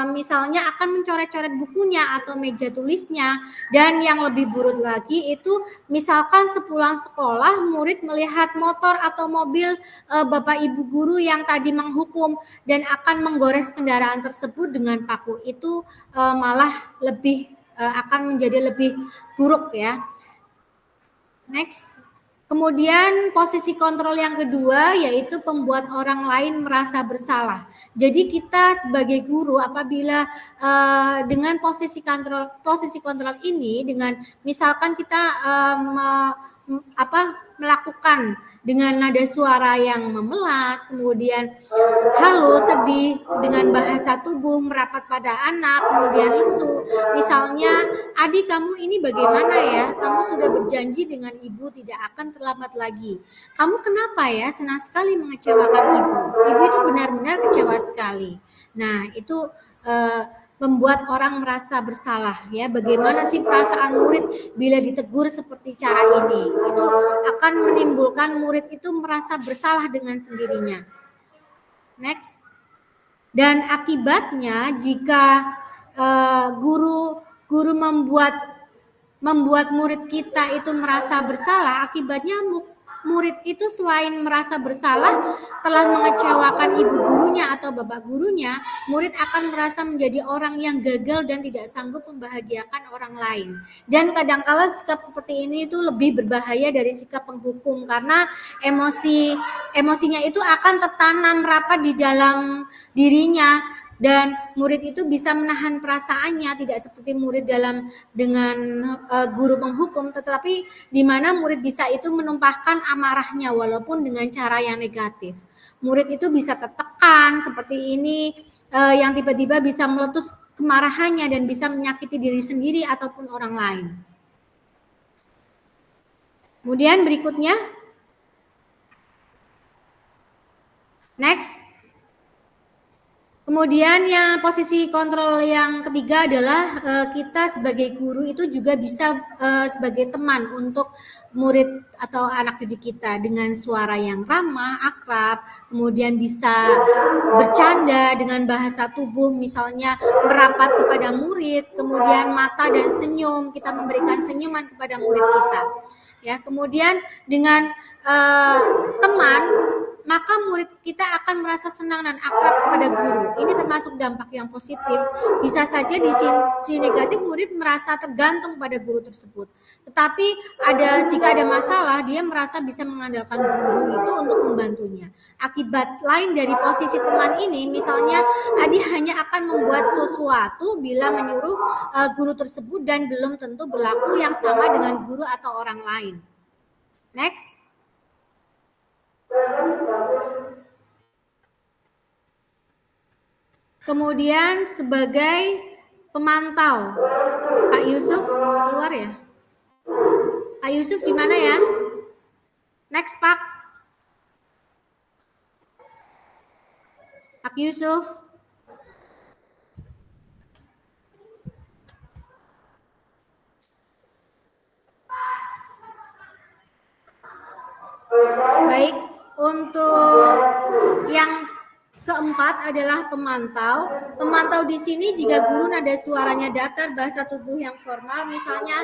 misalnya akan mencoret-coret bukunya atau meja tulisnya, dan yang lebih buruk lagi itu misalkan sepulang sekolah murid melihat motor atau mobil Bapak Ibu guru yang tadi menghukum dan akan menggores kendaraan tersebut dengan paku. Itu malah lebih akan menjadi lebih buruk ya. Next. Kemudian posisi kontrol yang kedua yaitu pembuat orang lain merasa bersalah. Jadi kita sebagai guru apabila dengan posisi kontrol ini, dengan misalkan kita melakukan dengan nada suara yang memelas, kemudian halu, sedih, dengan bahasa tubuh merapat pada anak, kemudian lesu. Misalnya, adik kamu ini bagaimana ya? Kamu sudah berjanji dengan ibu tidak akan terlambat lagi. Kamu kenapa ya? Senang sekali mengecewakan ibu. Ibu itu benar-benar kecewa sekali. Nah, itu membuat orang merasa bersalah ya. Bagaimana sih perasaan murid bila ditegur seperti cara ini? Itu akan menimbulkan murid itu merasa bersalah dengan sendirinya. Next. Dan akibatnya jika guru membuat murid kita itu merasa bersalah, akibatnya murid itu selain merasa bersalah telah mengecewakan ibu gurunya atau bapak gurunya, murid akan merasa menjadi orang yang gagal dan tidak sanggup membahagiakan orang lain. Dan kadangkala sikap seperti ini itu lebih berbahaya dari sikap penghukum karena emosinya itu akan tertanam rapat di dalam dirinya. Dan murid itu bisa menahan perasaannya, tidak seperti murid dengan guru penghukum, tetapi di mana murid bisa itu menumpahkan amarahnya walaupun dengan cara yang negatif. Murid itu bisa tertekan seperti ini, yang tiba-tiba bisa meletus kemarahannya dan bisa menyakiti diri sendiri ataupun orang lain. Kemudian berikutnya, next. Kemudian yang posisi kontrol yang ketiga adalah kita sebagai guru itu juga bisa sebagai teman untuk murid atau anak didik kita dengan suara yang ramah, akrab, kemudian bisa bercanda dengan bahasa tubuh misalnya merapat kepada murid, kemudian mata dan senyum, kita memberikan senyuman kepada murid kita. Ya, kemudian dengan teman, maka murid kita akan merasa senang dan akrab kepada guru. Ini termasuk dampak yang positif. Bisa saja di sisi negatif murid merasa tergantung pada guru tersebut. Tetapi jika ada masalah, dia merasa bisa mengandalkan guru itu untuk membantunya. Akibat lain dari posisi teman ini, misalnya adik hanya akan membuat sesuatu bila menyuruh guru tersebut dan belum tentu berlaku yang sama dengan guru atau orang lain. Next. Kemudian sebagai pemantau, Pak Yusuf keluar ya? Pak Yusuf di mana ya? Next, Pak. Pak Yusuf. Baik, untuk yang keempat adalah pemantau. Pemantau di sini jika guru nada suaranya datar, bahasa tubuh yang formal, misalnya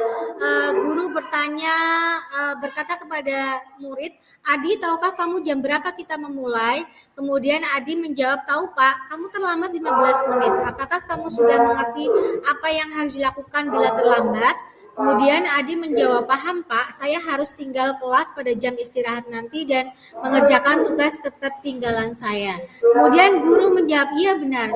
guru berkata kepada murid, Adi, tahukah kamu jam berapa kita memulai? Kemudian Adi menjawab, tahu Pak, kamu terlambat 15 menit. Apakah kamu sudah mengerti apa yang harus dilakukan bila terlambat? Kemudian Adi menjawab, paham Pak, saya harus tinggal kelas pada jam istirahat nanti dan mengerjakan tugas ketertinggalan saya. Kemudian guru menjawab, iya benar,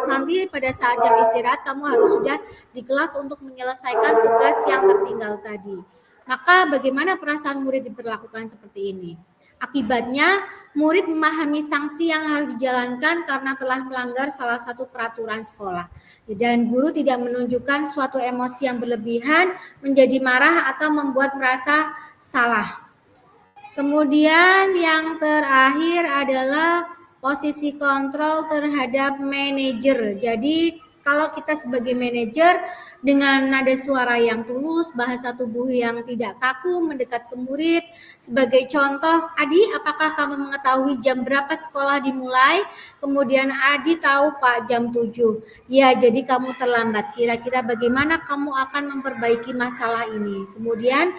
nanti pada saat jam istirahat kamu harus sudah di kelas untuk menyelesaikan tugas yang tertinggal tadi. Maka bagaimana perasaan murid diperlakukan seperti ini? Akibatnya, murid memahami sanksi yang harus dijalankan karena telah melanggar salah satu peraturan sekolah. Dan guru tidak menunjukkan suatu emosi yang berlebihan, menjadi marah atau membuat merasa salah. Kemudian yang terakhir adalah posisi kontrol terhadap manajer. Jadi kalau kita sebagai manajer dengan nada suara yang tulus, bahasa tubuh yang tidak kaku, mendekat ke murid. Sebagai contoh, Adi, apakah kamu mengetahui jam berapa sekolah dimulai? Kemudian Adi tahu Pak jam 7. Ya, jadi kamu terlambat. Kira-kira bagaimana kamu akan memperbaiki masalah ini? Kemudian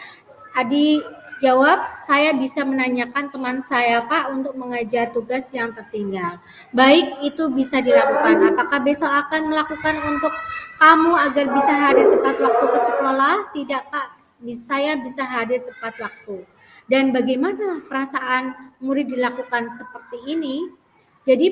Adi jawab, saya bisa menanyakan teman saya Pak untuk mengajar tugas yang tertinggal. Baik, itu bisa dilakukan. Apakah besok akan melakukan untuk kamu agar bisa hadir tepat waktu ke sekolah? Tidak Pak, saya bisa hadir tepat waktu. Dan bagaimana perasaan murid dilakukan seperti ini? Jadi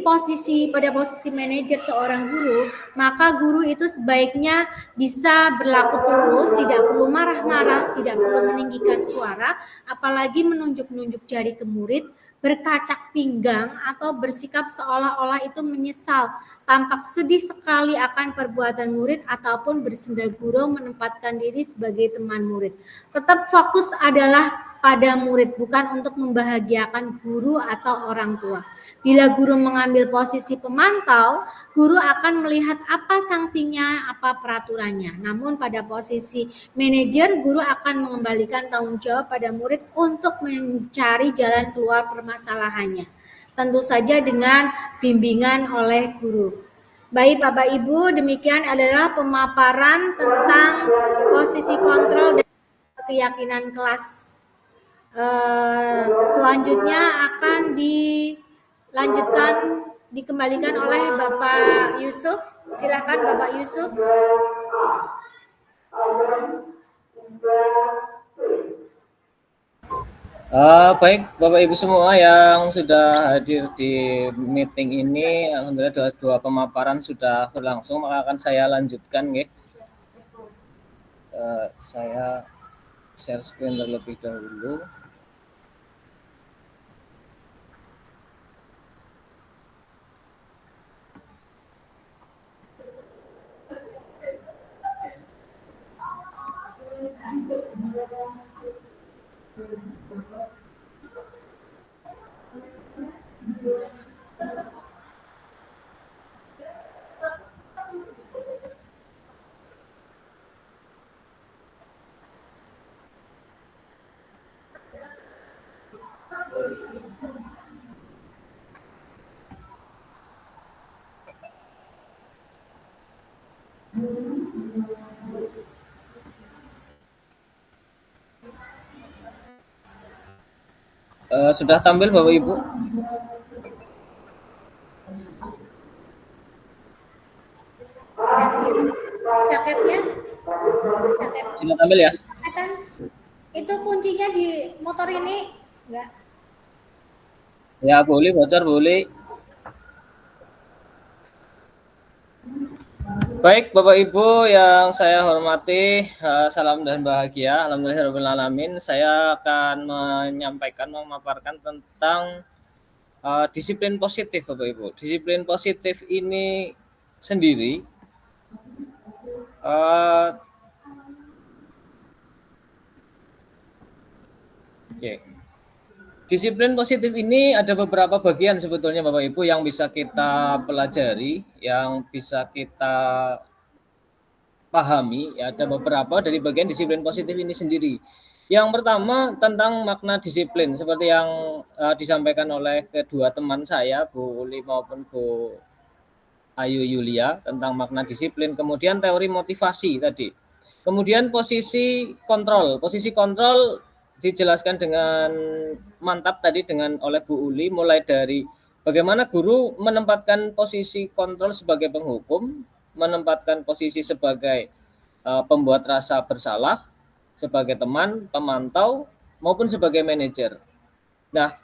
pada posisi manajer seorang guru, maka guru itu sebaiknya bisa berlaku tulus, tidak perlu marah-marah, tidak perlu meninggikan suara, apalagi menunjuk-nunjuk jari ke murid, berkacak pinggang atau bersikap seolah-olah itu menyesal, tampak sedih sekali akan perbuatan murid ataupun bersenda gurau menempatkan diri sebagai teman murid. Tetap fokus adalah pada murid, bukan untuk membahagiakan guru atau orang tua. Bila guru mengambil posisi pemantau, guru akan melihat apa sanksinya, apa peraturannya. Namun pada posisi manajer, guru akan mengembalikan tanggung jawab pada murid untuk mencari jalan keluar permasalahannya. Tentu saja dengan bimbingan oleh guru. Baik Bapak Ibu, demikian adalah pemaparan tentang posisi kontrol dan keyakinan kelas. Selanjutnya akan dikembalikan oleh Bapak Yusuf. Silakan Bapak Yusuf.
Baik Bapak Ibu semua yang sudah hadir di meeting ini, alhamdulillah dua pemaparan sudah berlangsung, maka akan saya lanjutkan nggih. Saya share screen terlebih dahulu. Sudah tampil Bapak Ibu?
Jaketnya?
Sudah tampil ya?
Itu kuncinya di motor ini enggak?
Ya boleh bocor boleh. Baik Bapak Ibu yang saya hormati, salam dan bahagia. Alhamdulillahirrahmanirrahim. Saya akan memaparkan tentang disiplin positif Bapak Ibu. Disiplin positif ini sendiri disiplin positif ini ada beberapa bagian sebetulnya Bapak Ibu yang bisa kita pelajari, yang bisa kita pahami. Ya, ada beberapa dari bagian disiplin positif ini sendiri. Yang pertama tentang makna disiplin, seperti yang disampaikan oleh kedua teman saya, Bu Uli maupun Bu Ayu Yulia, tentang makna disiplin. Kemudian teori motivasi tadi. Kemudian posisi kontrol. Posisi kontrol dijelaskan dengan mantap tadi oleh Bu Uli, mulai dari bagaimana guru menempatkan posisi kontrol sebagai penghukum, menempatkan posisi sebagai pembuat rasa bersalah, sebagai teman, pemantau, maupun sebagai manajer. Nah,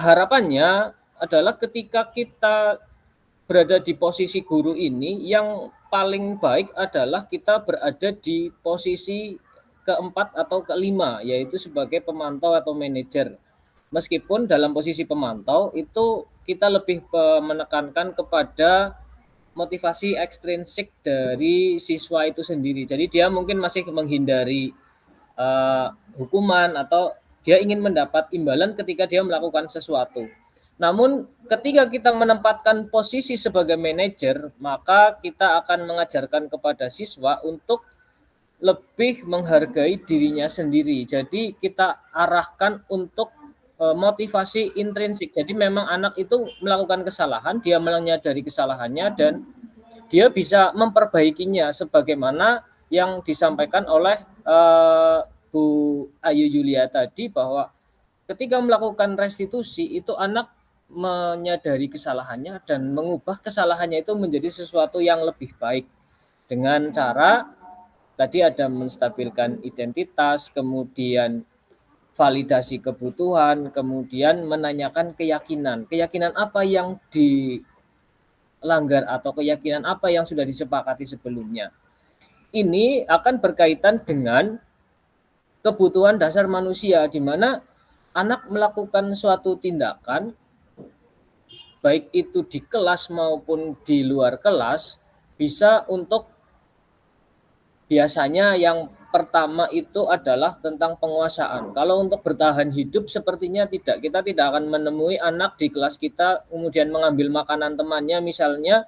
harapannya adalah ketika kita berada di posisi guru ini, yang paling baik adalah kita berada di posisi keempat atau kelima, yaitu sebagai pemantau atau manajer. Meskipun dalam posisi pemantau itu kita lebih menekankan kepada motivasi ekstrinsik dari siswa itu sendiri. Jadi dia mungkin masih menghindari hukuman atau dia ingin mendapat imbalan ketika dia melakukan sesuatu. Namun ketika kita menempatkan posisi sebagai manajer, maka kita akan mengajarkan kepada siswa untuk lebih menghargai dirinya sendiri. Jadi kita arahkan untuk motivasi intrinsik. Jadi memang anak itu melakukan kesalahan, dia menyadari kesalahannya dan dia bisa memperbaikinya sebagaimana yang disampaikan oleh Bu Ayu Yulia tadi, bahwa ketika melakukan restitusi itu anak menyadari kesalahannya dan mengubah kesalahannya itu menjadi sesuatu yang lebih baik dengan cara tadi ada menstabilkan identitas, kemudian validasi kebutuhan, kemudian menanyakan keyakinan apa yang dilanggar atau keyakinan apa yang sudah disepakati sebelumnya. Ini akan berkaitan dengan kebutuhan dasar manusia, di mana anak melakukan suatu tindakan baik itu di kelas maupun di luar kelas, bisa untuk biasanya yang pertama itu adalah tentang penguasaan. Kalau untuk bertahan hidup sepertinya tidak. Kita tidak akan menemui anak di kelas kita kemudian mengambil makanan temannya misalnya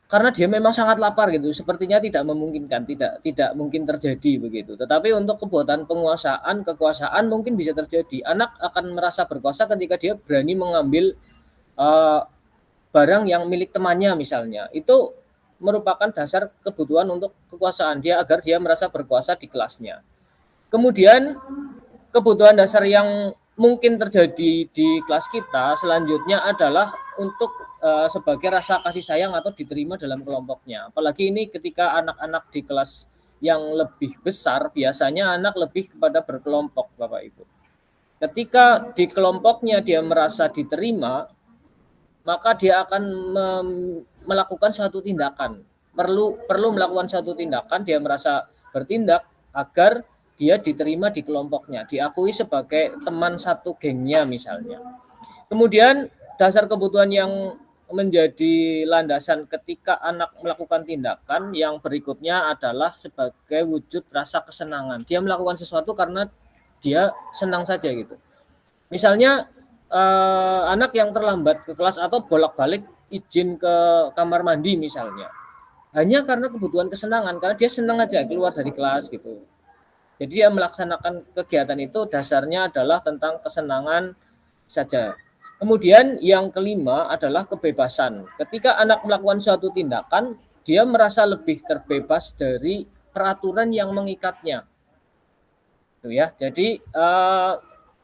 karena dia memang sangat lapar gitu. Sepertinya tidak memungkinkan, tidak mungkin terjadi begitu. Tetapi untuk kebutuhan penguasaan, kekuasaan mungkin bisa terjadi. Anak akan merasa berkuasa ketika dia berani mengambil barang yang milik temannya misalnya. Itu merupakan dasar kebutuhan untuk kekuasaan dia agar dia merasa berkuasa di kelasnya. Kemudian kebutuhan dasar yang mungkin terjadi di kelas kita selanjutnya adalah untuk sebagai rasa kasih sayang atau diterima dalam kelompoknya. Apalagi ini ketika anak-anak di kelas yang lebih besar, biasanya anak lebih kepada berkelompok, Bapak Ibu. Ketika di kelompoknya dia merasa diterima, maka dia akan melakukan suatu tindakan. Perlu melakukan suatu tindakan, dia merasa bertindak agar dia diterima di kelompoknya, diakui sebagai teman satu gengnya misalnya. Kemudian dasar kebutuhan yang menjadi landasan ketika anak melakukan tindakan yang berikutnya adalah sebagai wujud rasa kesenangan. Dia melakukan sesuatu karena dia senang saja gitu. Misalnya anak yang terlambat ke kelas atau bolak-balik izin ke kamar mandi misalnya, hanya karena kebutuhan kesenangan, karena dia senang aja keluar dari kelas gitu. Jadi dia melaksanakan kegiatan itu dasarnya adalah tentang kesenangan saja. Kemudian yang kelima adalah kebebasan. Ketika anak melakukan suatu tindakan, dia merasa lebih terbebas dari peraturan yang mengikatnya. Itu ya. Jadi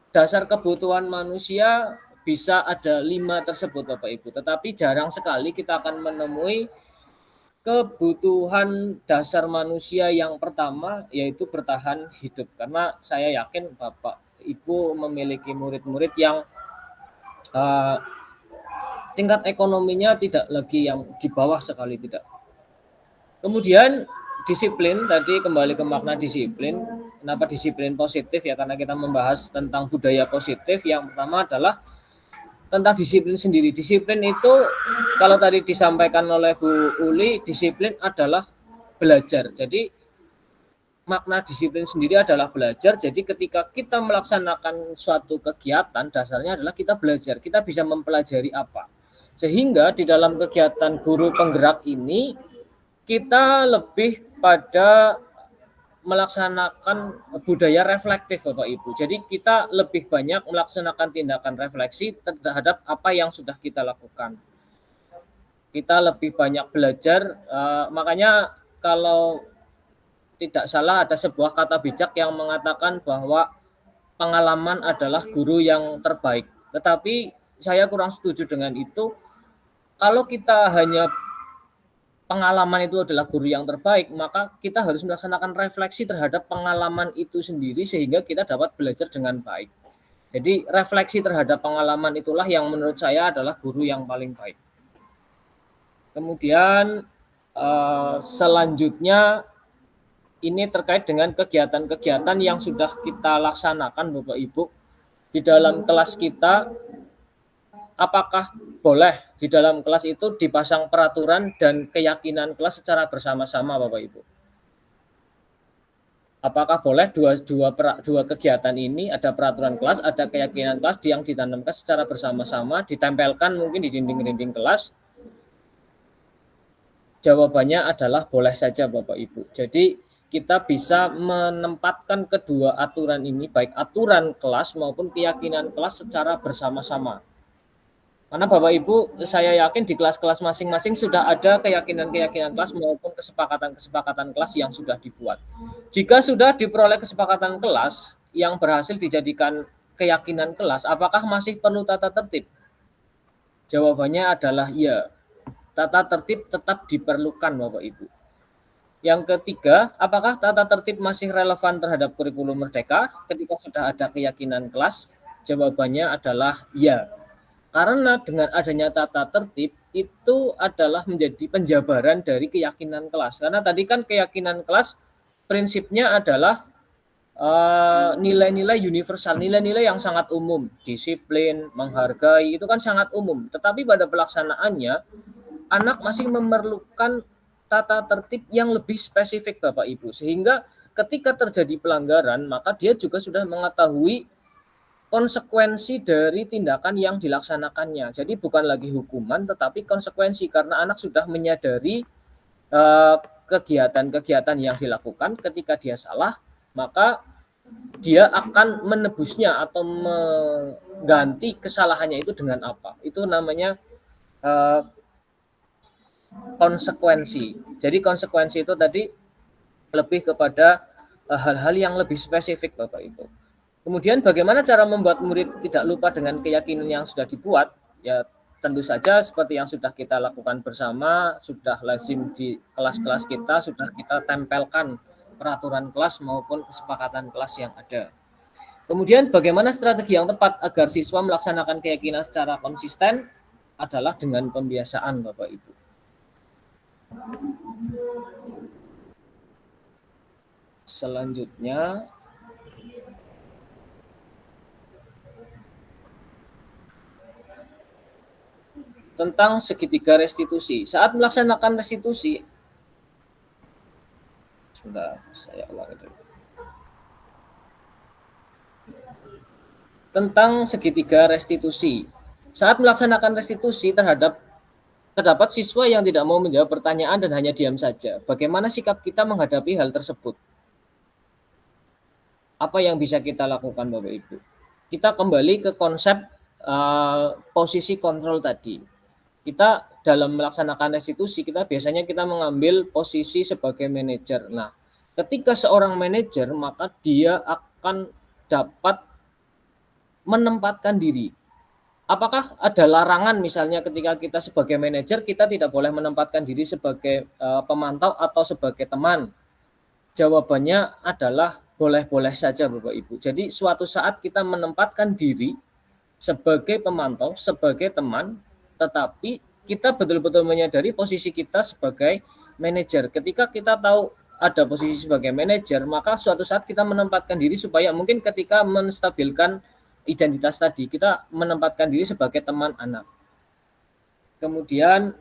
dasar kebutuhan manusia bisa ada 5 tersebut Bapak Ibu. Tetapi jarang sekali kita akan menemui kebutuhan dasar manusia yang pertama, yaitu bertahan hidup. Karena saya yakin Bapak Ibu memiliki murid-murid yang tingkat ekonominya tidak lagi yang di bawah sekali, tidak. Kemudian disiplin, tadi kembali ke makna disiplin. Kenapa disiplin positif ya? Karena kita membahas tentang budaya positif. Yang pertama adalah tentang disiplin sendiri. Disiplin itu kalau tadi disampaikan oleh Bu Uli, disiplin adalah belajar. Jadi makna disiplin sendiri adalah belajar. Jadi ketika kita melaksanakan suatu kegiatan, dasarnya adalah kita belajar. Kita bisa mempelajari apa. Sehingga di dalam kegiatan guru penggerak ini kita lebih pada melaksanakan budaya reflektif Bapak Ibu. Jadi kita lebih banyak melaksanakan tindakan refleksi terhadap apa yang sudah kita lakukan. Kita lebih banyak belajar, makanya kalau tidak salah ada sebuah kata bijak yang mengatakan bahwa pengalaman adalah guru yang terbaik. Tetapi saya kurang setuju dengan itu. Kalau kita hanya pengalaman itu adalah guru yang terbaik, maka kita harus melaksanakan refleksi terhadap pengalaman itu sendiri sehingga kita dapat belajar dengan baik. Jadi refleksi terhadap pengalaman itulah yang menurut saya adalah guru yang paling baik. Kemudian selanjutnya ini terkait dengan kegiatan-kegiatan yang sudah kita laksanakan Bapak Ibu di dalam kelas kita. Apakah boleh di dalam kelas itu dipasang peraturan dan keyakinan kelas secara bersama-sama Bapak Ibu? Apakah boleh dua kegiatan ini, ada peraturan kelas, ada keyakinan kelas yang ditanamkan secara bersama-sama, ditempelkan mungkin di dinding-dinding kelas? Jawabannya adalah boleh saja Bapak Ibu. Jadi kita bisa menempatkan kedua aturan ini, baik aturan kelas maupun keyakinan kelas secara bersama-sama. Karena Bapak Ibu, saya yakin di kelas-kelas masing-masing sudah ada keyakinan-keyakinan kelas maupun kesepakatan-kesepakatan kelas yang sudah dibuat. Jika sudah diperoleh kesepakatan kelas yang berhasil dijadikan keyakinan kelas, apakah masih perlu tata tertib? Jawabannya adalah ya. Tata tertib tetap diperlukan Bapak Ibu. Yang ketiga, apakah tata tertib masih relevan terhadap kurikulum merdeka ketika sudah ada keyakinan kelas? Jawabannya adalah ya. Karena dengan adanya tata tertib itu adalah menjadi penjabaran dari keyakinan kelas. Karena tadi kan keyakinan kelas prinsipnya adalah nilai-nilai universal, nilai-nilai yang sangat umum, disiplin, menghargai, itu kan sangat umum. Tetapi pada pelaksanaannya, anak masih memerlukan tata tertib yang lebih spesifik Bapak Ibu. Sehingga ketika terjadi pelanggaran, maka dia juga sudah mengetahui konsekuensi dari tindakan yang dilaksanakannya. Jadi bukan lagi hukuman, tetapi konsekuensi karena anak sudah menyadari kegiatan-kegiatan yang dilakukan. Ketika dia salah, maka dia akan menebusnya atau mengganti kesalahannya itu dengan apa. Itu namanya konsekuensi. Jadi konsekuensi itu tadi lebih kepada hal-hal yang lebih spesifik Bapak Ibu. Kemudian bagaimana cara membuat murid tidak lupa dengan keyakinan yang sudah dibuat? Ya tentu saja seperti yang sudah kita lakukan bersama, sudah lazim di kelas-kelas kita, sudah kita tempelkan peraturan kelas maupun kesepakatan kelas yang ada. Kemudian bagaimana strategi yang tepat agar siswa melaksanakan keyakinan secara konsisten? Adalah dengan pembiasaan Bapak Ibu. Selanjutnya tentang segitiga restitusi. Saat melaksanakan restitusi, sebentar, saya ulangi dulu. Tentang segitiga restitusi. Saat melaksanakan restitusi terdapat siswa yang tidak mau menjawab pertanyaan dan hanya diam saja. Bagaimana sikap kita menghadapi hal tersebut? Apa yang bisa kita lakukan Bapak Ibu? Kita kembali ke konsep posisi kontrol tadi. Kita dalam melaksanakan restitusi, biasanya kita mengambil posisi sebagai manajer. Nah, ketika seorang manajer, maka dia akan dapat menempatkan diri. Apakah ada larangan misalnya ketika kita sebagai manajer, kita tidak boleh menempatkan diri sebagai pemantau atau sebagai teman? Jawabannya adalah boleh-boleh saja Bapak Ibu. Jadi suatu saat kita menempatkan diri sebagai pemantau, sebagai teman, tetapi kita betul-betul menyadari posisi kita sebagai manajer. Ketika kita tahu ada posisi sebagai manajer, maka suatu saat kita menempatkan diri supaya mungkin ketika menstabilkan identitas tadi, kita menempatkan diri sebagai teman anak. Kemudian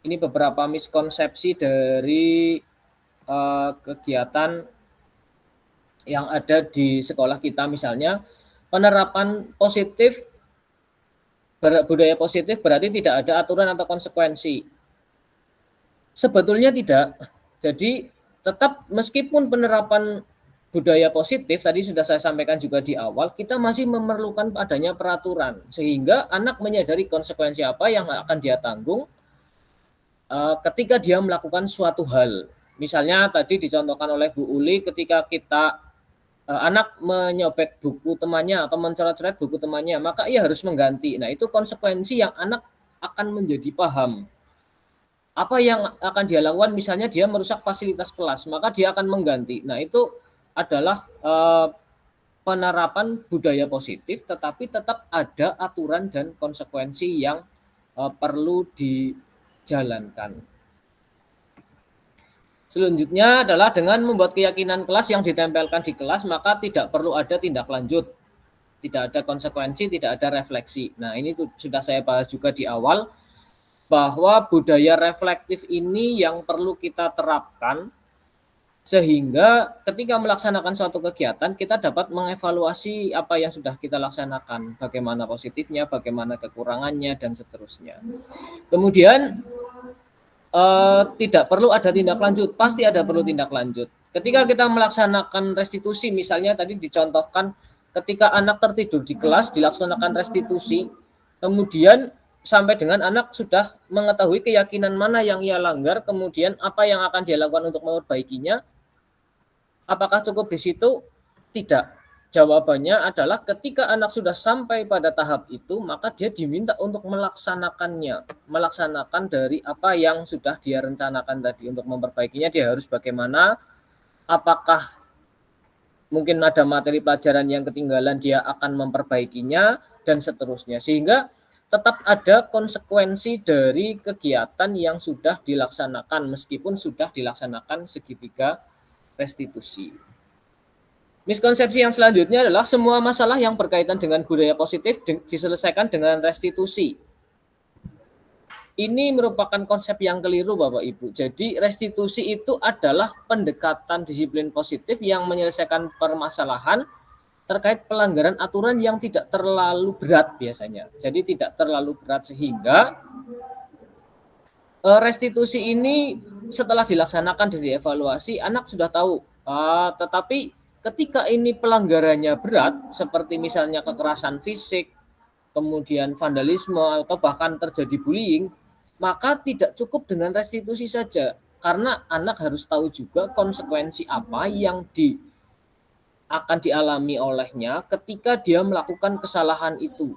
ini beberapa miskonsepsi dari kegiatan yang ada di sekolah kita, misalnya penerapan positif, budaya positif berarti tidak ada aturan atau konsekuensi. Sebetulnya tidak. Jadi tetap meskipun penerapan budaya positif tadi sudah saya sampaikan juga di awal, kita masih memerlukan adanya peraturan sehingga anak menyadari konsekuensi apa yang akan dia tanggung ketika dia melakukan suatu hal. Misalnya tadi dicontohkan oleh Bu Uli, ketika kita anak menyobek buku temannya atau mencoret-coret buku temannya, maka ia harus mengganti. Nah, itu konsekuensi yang anak akan menjadi paham. Apa yang akan dia lakukan, misalnya dia merusak fasilitas kelas, maka dia akan mengganti. Nah, itu adalah penerapan budaya positif, tetapi tetap ada aturan dan konsekuensi yang perlu dijalankan. Selanjutnya adalah dengan membuat keyakinan kelas yang ditempelkan di kelas, maka tidak perlu ada tindak lanjut, tidak ada konsekuensi, tidak ada refleksi. Nah, ini sudah saya bahas juga di awal, bahwa budaya reflektif ini yang perlu kita terapkan, sehingga ketika melaksanakan suatu kegiatan, kita dapat mengevaluasi apa yang sudah kita laksanakan, bagaimana positifnya, bagaimana kekurangannya, dan seterusnya. Kemudian, tidak perlu ada tindak lanjut, pasti ada perlu tindak lanjut. Ketika kita melaksanakan restitusi, misalnya tadi dicontohkan ketika anak tertidur di kelas dilaksanakan restitusi, kemudian sampai dengan anak sudah mengetahui keyakinan mana yang ia langgar, kemudian apa yang akan dia lakukan untuk memperbaikinya. Apakah cukup di situ? Tidak. Jawabannya adalah ketika anak sudah sampai pada tahap itu, maka dia diminta untuk melaksanakannya, melaksanakan dari apa yang sudah dia rencanakan tadi untuk memperbaikinya. Dia harus bagaimana, apakah mungkin ada materi pelajaran yang ketinggalan, dia akan memperbaikinya, dan seterusnya. Sehingga tetap ada konsekuensi dari kegiatan yang sudah dilaksanakan, meskipun sudah dilaksanakan segitiga restitusi. Miskonsepsi yang selanjutnya adalah semua masalah yang berkaitan dengan budaya positif diselesaikan dengan restitusi. Ini merupakan konsep yang keliru, Bapak Ibu. Jadi restitusi itu adalah pendekatan disiplin positif yang menyelesaikan permasalahan terkait pelanggaran aturan yang tidak terlalu berat biasanya. Jadi tidak terlalu berat sehingga restitusi ini setelah dilaksanakan dan dievaluasi, anak sudah tahu. Tetapi ketika ini pelanggarannya berat, seperti misalnya kekerasan fisik, kemudian vandalisme, atau bahkan terjadi bullying, maka tidak cukup dengan restitusi saja. Karena anak harus tahu juga konsekuensi apa yang akan dialami olehnya ketika dia melakukan kesalahan itu.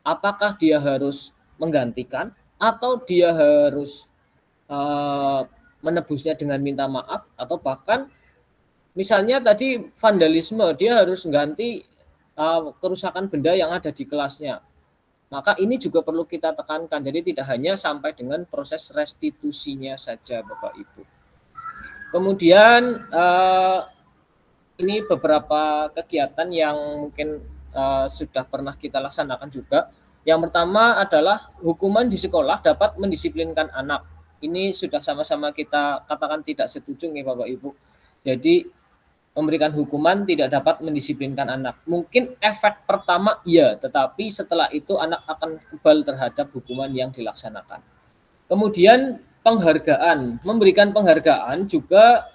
Apakah dia harus menggantikan, atau dia harus menebusnya dengan minta maaf, atau bahkan misalnya tadi vandalisme, dia harus ganti kerusakan benda yang ada di kelasnya. Maka ini juga perlu kita tekankan. Jadi tidak hanya sampai dengan proses restitusinya saja, Bapak Ibu. Kemudian ini beberapa kegiatan yang mungkin sudah pernah kita laksanakan juga. Yang pertama adalah hukuman di sekolah dapat mendisiplinkan anak. Ini sudah sama-sama kita katakan tidak setuju nih Bapak Ibu. Jadi memberikan hukuman tidak dapat mendisiplinkan anak. Mungkin efek pertama iya, tetapi setelah itu anak akan kebal terhadap hukuman yang dilaksanakan. Kemudian penghargaan, memberikan penghargaan juga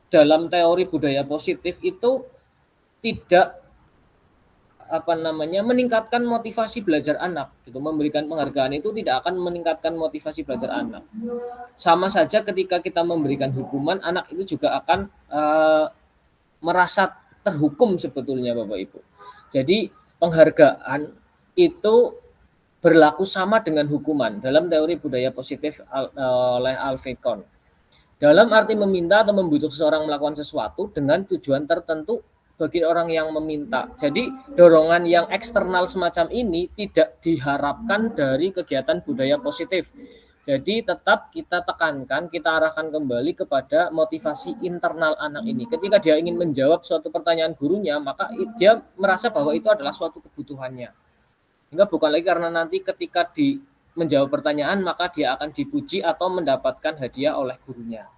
dalam teori budaya positif itu tidak meningkatkan motivasi belajar anak. Gitu. Memberikan penghargaan itu tidak akan meningkatkan motivasi belajar anak. Sama saja ketika kita memberikan hukuman, anak itu juga akan merasa terhukum sebetulnya Bapak Ibu. Jadi penghargaan itu berlaku sama dengan hukuman dalam teori budaya positif oleh Alvecon. Dalam arti meminta atau membujuk seseorang melakukan sesuatu dengan tujuan tertentu bagi orang yang meminta. Jadi dorongan yang eksternal semacam ini tidak diharapkan dari kegiatan budaya positif. Jadi tetap kita tekankan, kita arahkan kembali kepada motivasi internal anak ini. Ketika dia ingin menjawab suatu pertanyaan gurunya, maka dia merasa bahwa itu adalah suatu kebutuhannya. Hingga bukan lagi karena nanti ketika menjawab pertanyaan, maka dia akan dipuji atau mendapatkan hadiah oleh gurunya.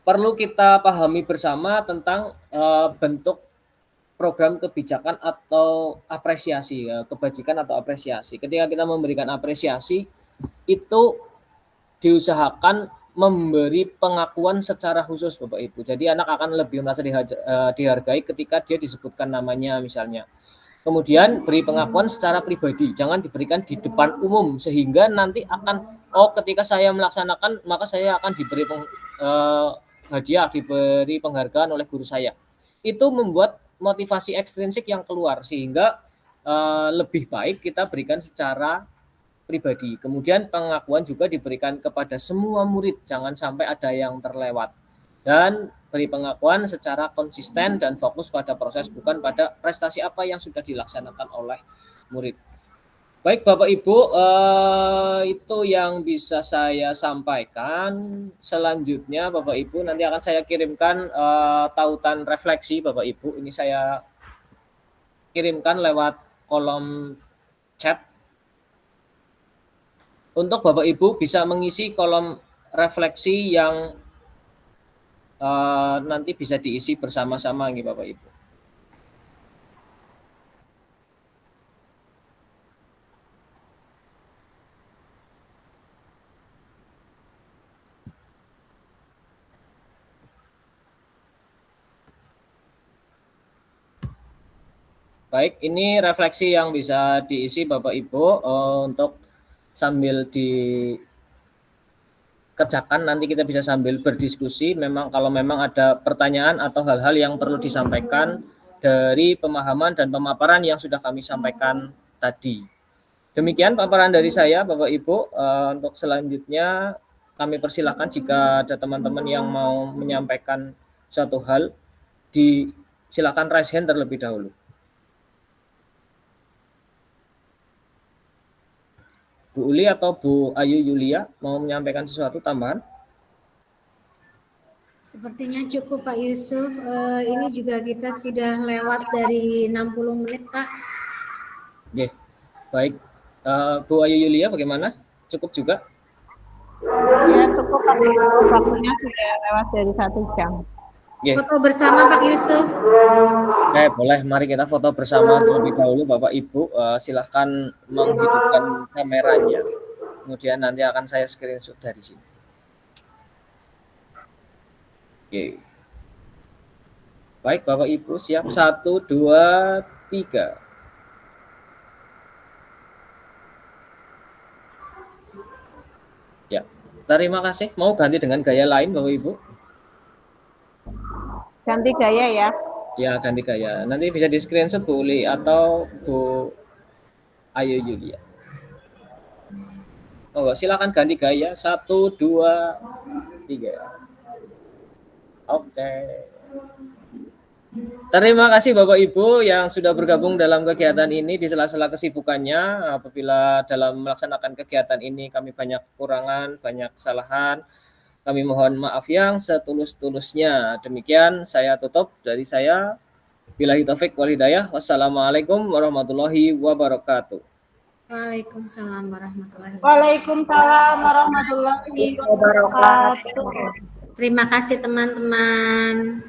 Perlu kita pahami bersama tentang bentuk program kebijakan atau apresiasi, kebajikan atau apresiasi. Ketika kita memberikan apresiasi, itu diusahakan memberi pengakuan secara khusus, Bapak Ibu. Jadi anak akan lebih merasa dihargai ketika dia disebutkan namanya misalnya. Kemudian beri pengakuan secara pribadi, jangan diberikan di depan umum, sehingga nanti akan, ketika saya melaksanakan, maka saya akan diberi hadiah, diberi penghargaan oleh guru saya. Itu membuat motivasi ekstrinsik yang keluar, sehingga lebih baik kita berikan secara pribadi. Kemudian pengakuan juga diberikan kepada semua murid, jangan sampai ada yang terlewat. Dan beri pengakuan secara konsisten dan fokus pada proses, bukan pada prestasi apa yang sudah dilaksanakan oleh murid. Baik Bapak Ibu, itu yang bisa saya sampaikan. Selanjutnya Bapak Ibu nanti akan saya kirimkan tautan refleksi Bapak Ibu. Ini saya kirimkan lewat kolom chat. Untuk Bapak Ibu bisa mengisi kolom refleksi yang nanti bisa diisi bersama-sama nih Bapak Ibu. Baik, ini refleksi yang bisa diisi Bapak Ibu untuk sambil dikerjakan, nanti kita bisa sambil berdiskusi. Kalau memang ada pertanyaan atau hal-hal yang perlu disampaikan dari pemahaman dan pemaparan yang sudah kami sampaikan tadi. Demikian paparan dari saya Bapak Ibu. Untuk selanjutnya kami persilahkan jika ada teman-teman yang mau menyampaikan suatu hal, silakan raise hand terlebih dahulu. Bu Uli atau Bu Ayu Yulia mau menyampaikan sesuatu tambahan?
Sepertinya cukup Pak Yusuf. Ini juga kita sudah lewat dari 60 menit Pak.
Oke, baik. Bu Ayu Yulia bagaimana? Cukup juga?
Ya cukup Pak Yusuf, waktunya sudah lewat dari 1 jam.
Oke.
Foto bersama Pak Yusuf.
Oke, boleh. Mari kita foto bersama terlebih dahulu Bapak Ibu. Silahkan menghidupkan kameranya. Kemudian nanti akan saya screenshot dari sini. Oke. Baik Bapak Ibu, siap 1, 2, 3. Ya, terima kasih. Mau ganti dengan gaya lain Bapak Ibu?
Ganti gaya ya.
Ya, ganti gaya. Nanti bisa di screenshot Bu Uli atau Bu Ayu Yulia. Silakan ganti gaya. 1, 2, 3. Oke. Terima kasih Bapak Ibu yang sudah bergabung dalam kegiatan ini di sela-sela kesibukannya. Apabila dalam melaksanakan kegiatan ini kami banyak kekurangan, banyak kesalahan, kami mohon maaf yang setulus-tulusnya. Demikian saya tutup dari saya. Billahi taufik wal hidayah. Wassalamualaikum warahmatullahi wabarakatuh.
Waalaikumsalam warahmatullahi wabarakatuh.
Waalaikumsalam warahmatullahi wabarakatuh.
Terima kasih teman-teman.